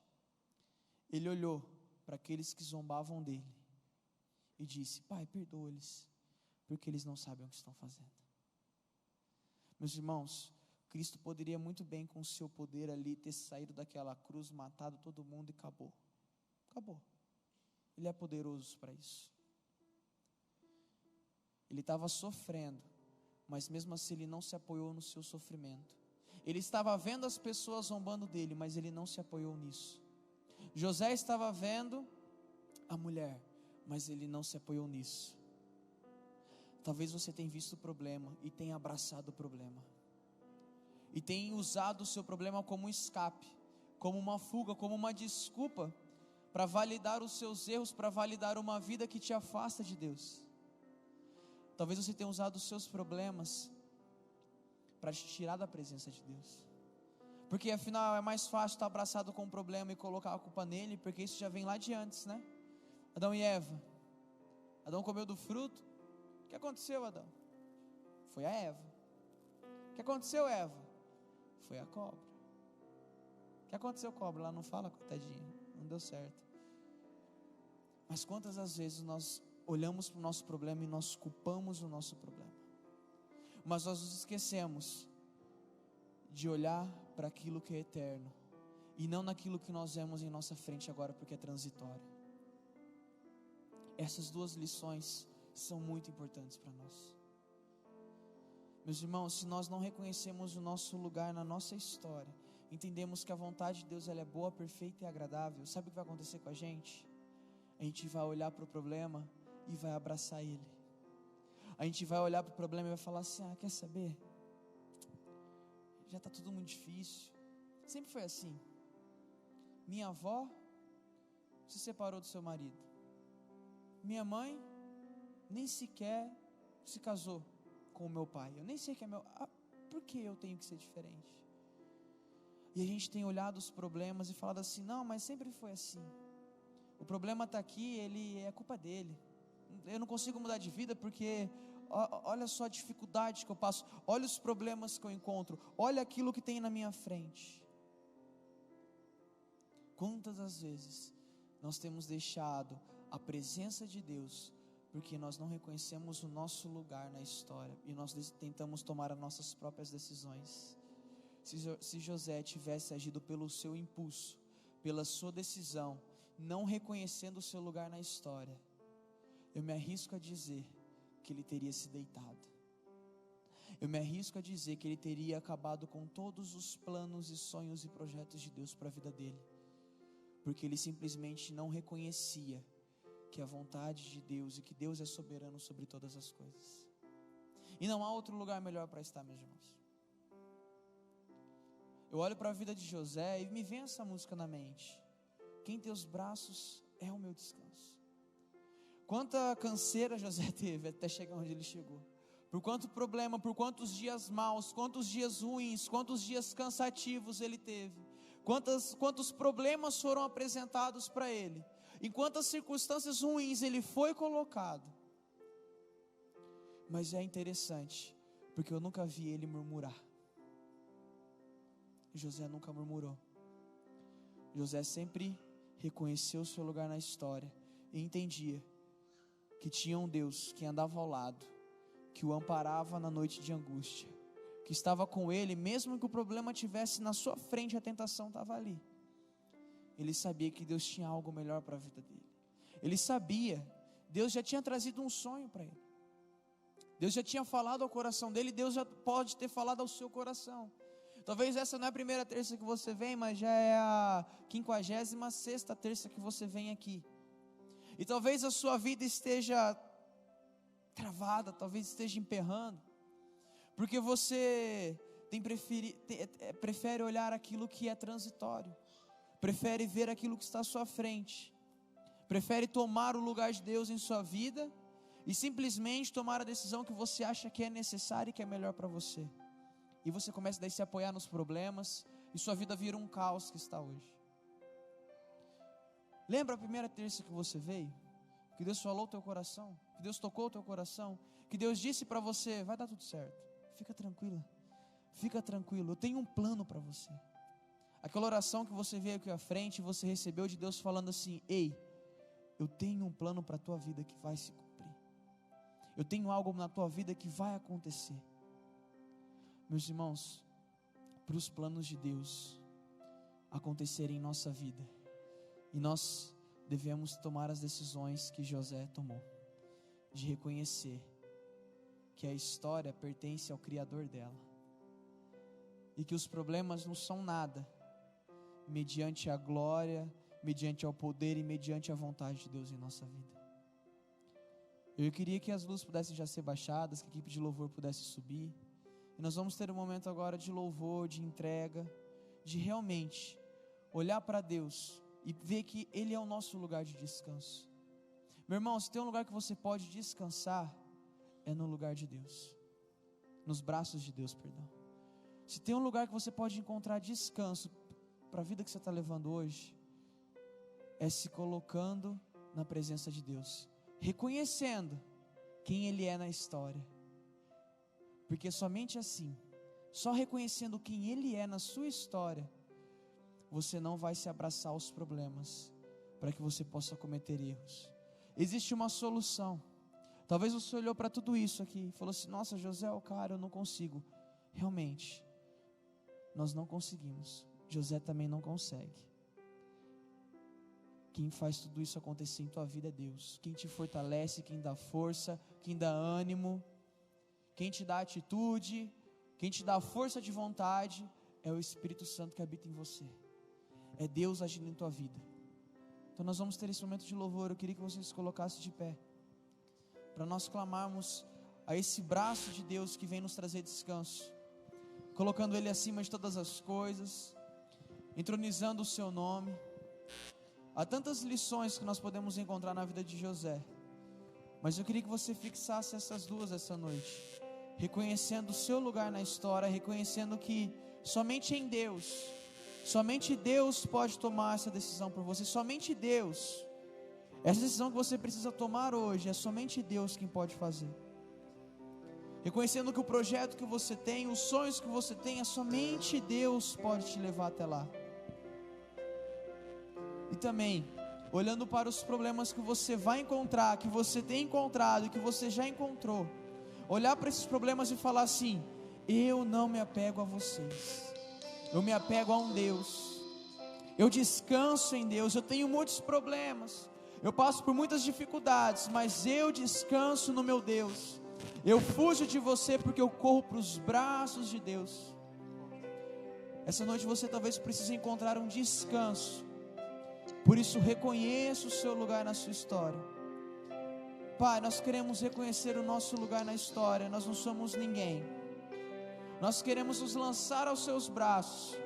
ele olhou para aqueles que zombavam dele e disse: Pai, perdoa-lhes, porque eles não sabem o que estão fazendo. Meus irmãos, Cristo poderia muito bem, com o seu poder ali, ter saído daquela cruz, matado todo mundo e acabou. Ele é poderoso para isso. Ele estava sofrendo, mas mesmo assim ele não se apoiou no seu sofrimento. Ele estava vendo as pessoas zombando dele, mas ele não se apoiou nisso. José estava vendo a mulher, mas ele não se apoiou nisso. Talvez você tenha visto o problema e tenha abraçado o problema, e tenha usado o seu problema como um escape, como uma fuga, como uma desculpa para validar os seus erros, para validar uma vida que te afasta de Deus. Talvez você tenha usado os seus problemas para te tirar da presença de Deus, porque afinal é mais fácil estar abraçado com o problema e colocar a culpa nele, porque isso já vem lá de antes, né? Adão e Eva. Adão comeu do fruto. O que aconteceu, Adão? Foi a Eva. O que aconteceu, Eva? Foi a cobra. O que aconteceu, cobra? Ela não fala, coitadinha, não deu certo. Mas quantas as vezes nós olhamos para o nosso problema e nós culpamos o nosso problema, mas nós nos esquecemos de olhar para aquilo que é eterno e não naquilo que nós vemos em nossa frente agora, porque é transitório. Essas duas lições são muito importantes para nós. Meus irmãos, se nós não reconhecemos o nosso lugar na nossa história, entendemos que a vontade de Deus ela é boa, perfeita e agradável, sabe o que vai acontecer com a gente? A gente vai olhar para o problema e vai abraçar ele. A gente vai olhar para o problema e vai falar assim: quer saber? Já está tudo muito difícil. Sempre foi assim. Minha avó se separou do seu marido. Minha mãe nem sequer se casou com o meu pai. Eu nem sei que é meu. Por que eu tenho que ser diferente? E a gente tem olhado os problemas e falado assim: não, mas sempre foi assim. O problema está aqui, ele é culpa dele. Eu não consigo mudar de vida porque olha só a dificuldade que eu passo, olha os problemas que eu encontro, olha aquilo que tem na minha frente. Quantas das vezes nós temos deixado a presença de Deus porque nós não reconhecemos o nosso lugar na história e nós tentamos tomar as nossas próprias decisões. Se José tivesse agido pelo seu impulso, pela sua decisão, não reconhecendo o seu lugar na história, eu me arrisco a dizer que ele teria se deitado. Eu me arrisco a dizer que ele teria acabado com todos os planos e sonhos e projetos de Deus para a vida dele, porque ele simplesmente não reconhecia que a vontade de Deus e que Deus é soberano sobre todas as coisas. E não há outro lugar melhor para estar, meus irmãos. Eu olho para a vida de José e me vem essa música na mente: quem tem os braços é o meu descanso. Quanta canseira José teve até chegar onde ele chegou. Por quanto problema, por quantos dias maus, quantos dias ruins, quantos dias cansativos ele teve. Quantos problemas foram apresentados para ele. Em quantas circunstâncias ruins ele foi colocado. Mas é interessante, porque eu nunca vi ele murmurar. José nunca murmurou. José sempre reconheceu o seu lugar na história e entendia que tinha um Deus que andava ao lado, que o amparava na noite de angústia, que estava com ele, mesmo que o problema estivesse na sua frente, a tentação estava ali. Ele sabia que Deus tinha algo melhor para a vida dele. Ele sabia, Deus já tinha trazido um sonho para ele. Deus já tinha falado ao coração dele, Deus já pode ter falado ao seu coração. Talvez essa não é a primeira terça que você vem, mas já é a 56ª terça que você vem aqui. E talvez a sua vida esteja travada, talvez esteja emperrando, porque você prefere olhar aquilo que é transitório, prefere ver aquilo que está à sua frente, prefere tomar o lugar de Deus em sua vida e simplesmente tomar a decisão que você acha que é necessária e que é melhor para você. E você começa daí a se apoiar nos problemas e sua vida vira um caos que está hoje. Lembra a primeira terça que você veio? Que Deus falou ao teu coração, que Deus tocou o teu coração, que Deus disse para você: vai dar tudo certo, fica tranquila, fica tranquilo, eu tenho um plano para você. Aquela oração que você veio aqui à frente, você recebeu de Deus falando assim: ei, eu tenho um plano para a tua vida que vai se cumprir, eu tenho algo na tua vida que vai acontecer. Meus irmãos, para os planos de Deus acontecerem em nossa vida, e nós devemos tomar as decisões que José tomou, de reconhecer que a história pertence ao Criador dela, e que os problemas não são nada, mediante a glória, mediante ao poder e mediante a vontade de Deus em nossa vida. Eu queria que as luzes pudessem já ser baixadas, que a equipe de louvor pudesse subir, e nós vamos ter um momento agora de louvor, de entrega, de realmente olhar para Deus e ver que Ele é o nosso lugar de descanso. Meu irmão, se tem um lugar que você pode descansar, é no lugar de Deus, nos braços de Deus, perdão. Se tem um lugar que você pode encontrar descanso para a vida que você está levando hoje, é se colocando na presença de Deus, reconhecendo quem Ele é na história, porque somente assim, só reconhecendo quem Ele é na sua história, você não vai se abraçar aos problemas, para que você possa cometer erros. Existe uma solução. Talvez você olhou para tudo isso aqui e falou assim: nossa, José, cara, eu não consigo. Realmente, nós não conseguimos. José também não consegue. Quem faz tudo isso acontecer em tua vida é Deus. Quem te fortalece, quem dá força, quem dá ânimo, quem te dá atitude, quem te dá força de vontade, é o Espírito Santo que habita em você. É Deus agindo em tua vida. Então nós vamos ter esse momento de louvor. Eu queria que você se colocasse de pé, para nós clamarmos a esse braço de Deus que vem nos trazer descanso, colocando Ele acima de todas as coisas, entronizando o seu nome. Há tantas lições que nós podemos encontrar na vida de José, mas eu queria que você fixasse essas duas essa noite, reconhecendo o seu lugar na história, reconhecendo que somente em Deus, somente Deus pode tomar essa decisão por você, somente Deus. Essa decisão que você precisa tomar hoje, é somente Deus quem pode fazer. Reconhecendo que o projeto que você tem, os sonhos que você tem, é somente Deus pode te levar até lá. E também, olhando para os problemas que você vai encontrar, que você tem encontrado, que você já encontrou, olhar para esses problemas e falar assim: eu não me apego a vocês, eu me apego a um Deus, eu descanso em Deus. Eu tenho muitos problemas, eu passo por muitas dificuldades, mas eu descanso no meu Deus. Eu fujo de você porque eu corro para os braços de Deus. Essa noite você talvez precise encontrar um descanso. Por isso reconheça o seu lugar na sua história. Pai, nós queremos reconhecer o nosso lugar na história. Nós não somos ninguém. Nós queremos nos lançar aos seus braços,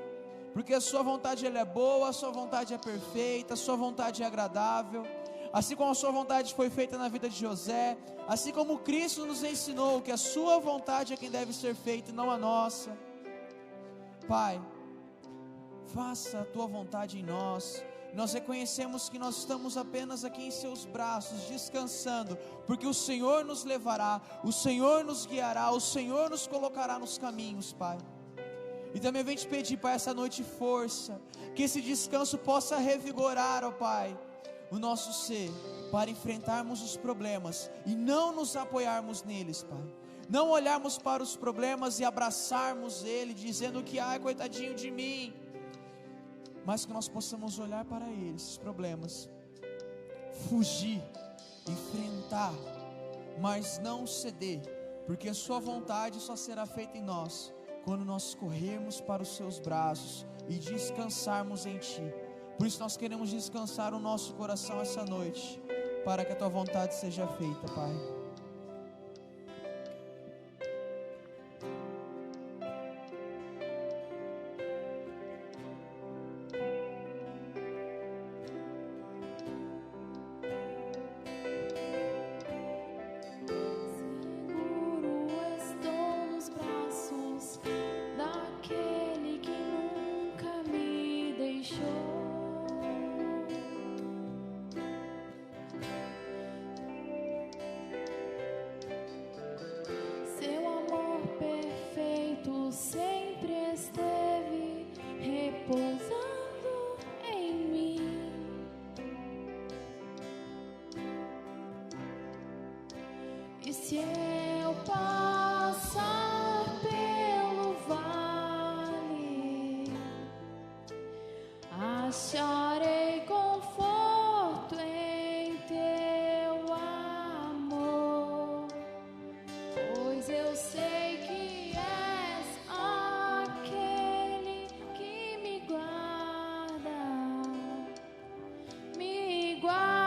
porque a sua vontade ela é boa, a sua vontade é perfeita, a sua vontade é agradável. Assim como a sua vontade foi feita na vida de José, assim como Cristo nos ensinou que a sua vontade é quem deve ser feita e não a nossa. Pai, faça a tua vontade em nós. Nós reconhecemos que nós estamos apenas aqui em seus braços, descansando, porque o Senhor nos levará, o Senhor nos guiará, o Senhor nos colocará nos caminhos, Pai. E também vem te pedir, Pai, essa noite força, que esse descanso possa revigorar, ó Pai, o nosso ser, para enfrentarmos os problemas e não nos apoiarmos neles, Pai. Não olharmos para os problemas e abraçarmos ele, dizendo que, ai, coitadinho de mim, mas que nós possamos olhar para eles, esses problemas, fugir, enfrentar, mas não ceder, porque a sua vontade só será feita em nós quando nós corrermos para os seus braços e descansarmos em Ti. Por isso nós queremos descansar o nosso coração essa noite, para que a Tua vontade seja feita, Pai. E se eu passar pelo vale, acharei conforto em teu amor, pois eu sei que és aquele que me guarda, me guarda.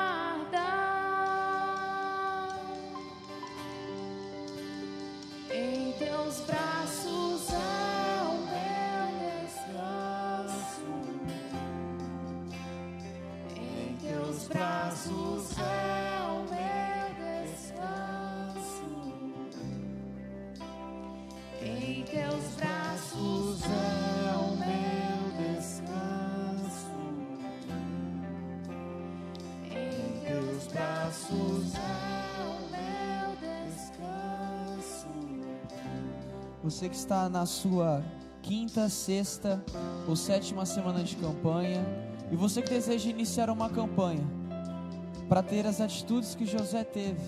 Em teus braços é o meu descanso. Em teus braços é o meu descanso. Em teus braços é o meu descanso. Em teus braços é o meu descanso. Você que está na sua quinta, sexta ou sétima semana de campanha, e você que deseja iniciar uma campanha para ter as atitudes que José teve,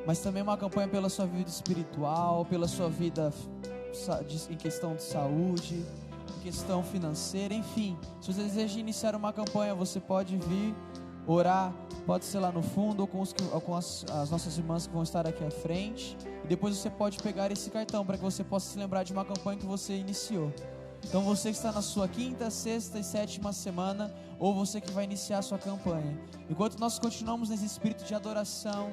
mas também uma campanha pela sua vida espiritual, pela sua vida em questão de saúde, em questão financeira, enfim. Se você deseja iniciar uma campanha, você pode vir orar, pode ser lá no fundo ou com as nossas irmãs que vão estar aqui à frente, e depois você pode pegar esse cartão para que você possa se lembrar de uma campanha que você iniciou. Então você que está na sua quinta, sexta e sétima semana, ou você que vai iniciar a sua campanha, enquanto nós continuamos nesse espírito de adoração,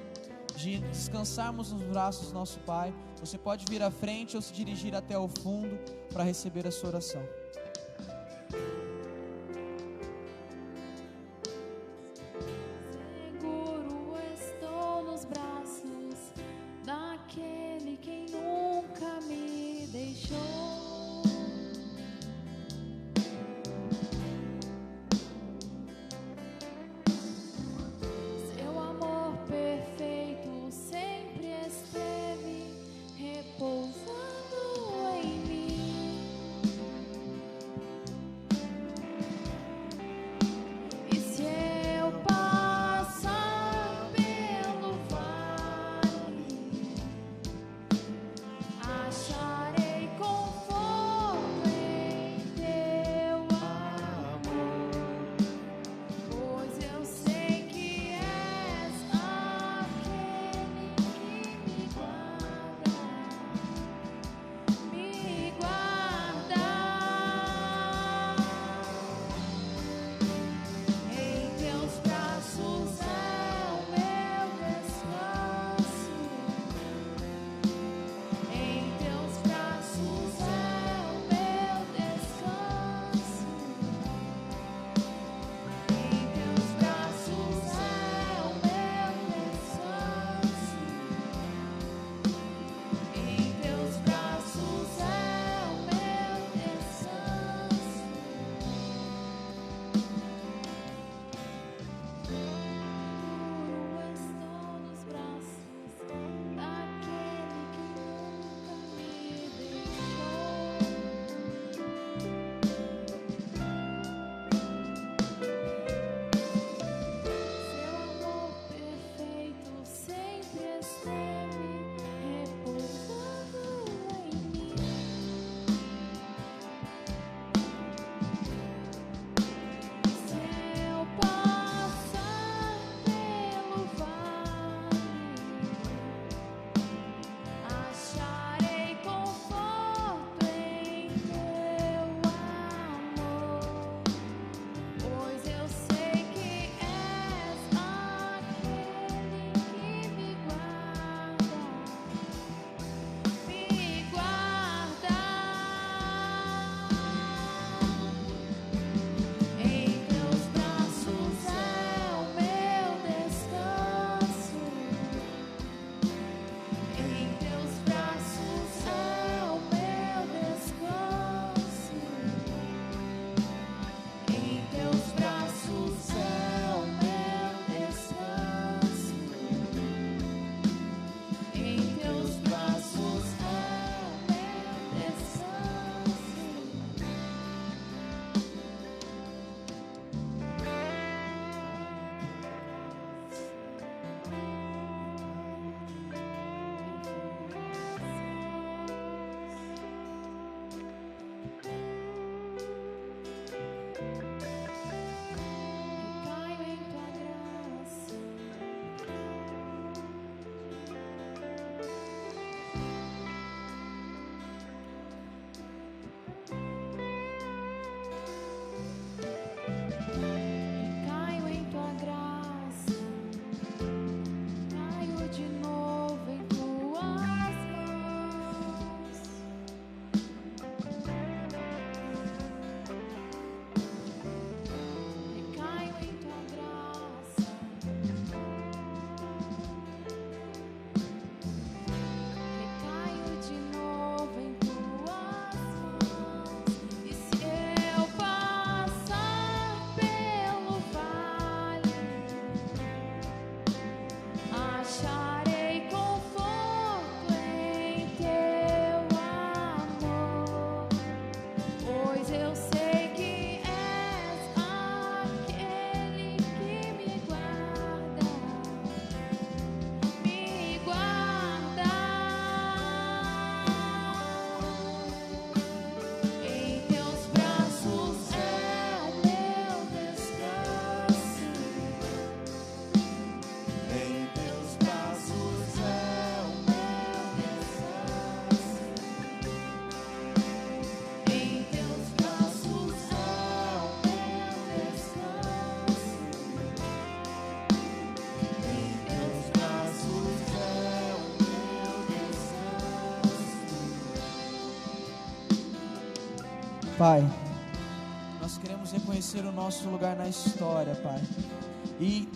de descansarmos nos braços do nosso Pai, você pode vir à frente ou se dirigir até o fundo para receber a sua oração. Seguro estou nos braços daquele que nunca me deixou. Seu amor perfeito sempre esteve repousando em mim. Pai, nós queremos reconhecer o nosso lugar na história, Pai, e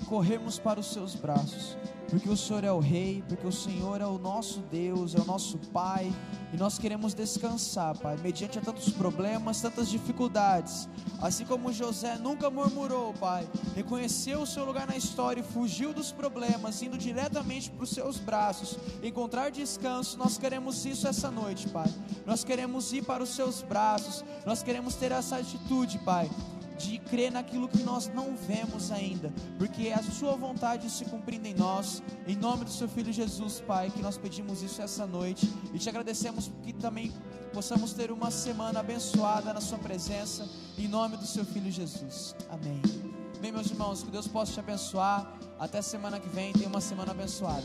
corrermos para os seus braços, porque o Senhor é o Rei, porque o Senhor é o nosso Deus, é o nosso Pai, e nós queremos descansar, Pai, mediante a tantos problemas, tantas dificuldades, assim como José nunca murmurou, Pai, reconheceu o seu lugar na história e fugiu dos problemas, indo diretamente para os seus braços, encontrar descanso. Nós queremos isso essa noite, Pai, nós queremos ir para os seus braços, nós queremos ter essa atitude, Pai, de crer naquilo que nós não vemos ainda, porque a sua vontade se cumprindo em nós, em nome do seu Filho Jesus, Pai, que nós pedimos isso essa noite, e te agradecemos que também possamos ter uma semana abençoada na sua presença, em nome do seu Filho Jesus, amém. Bem, meus irmãos, que Deus possa te abençoar, até semana que vem, tenha uma semana abençoada.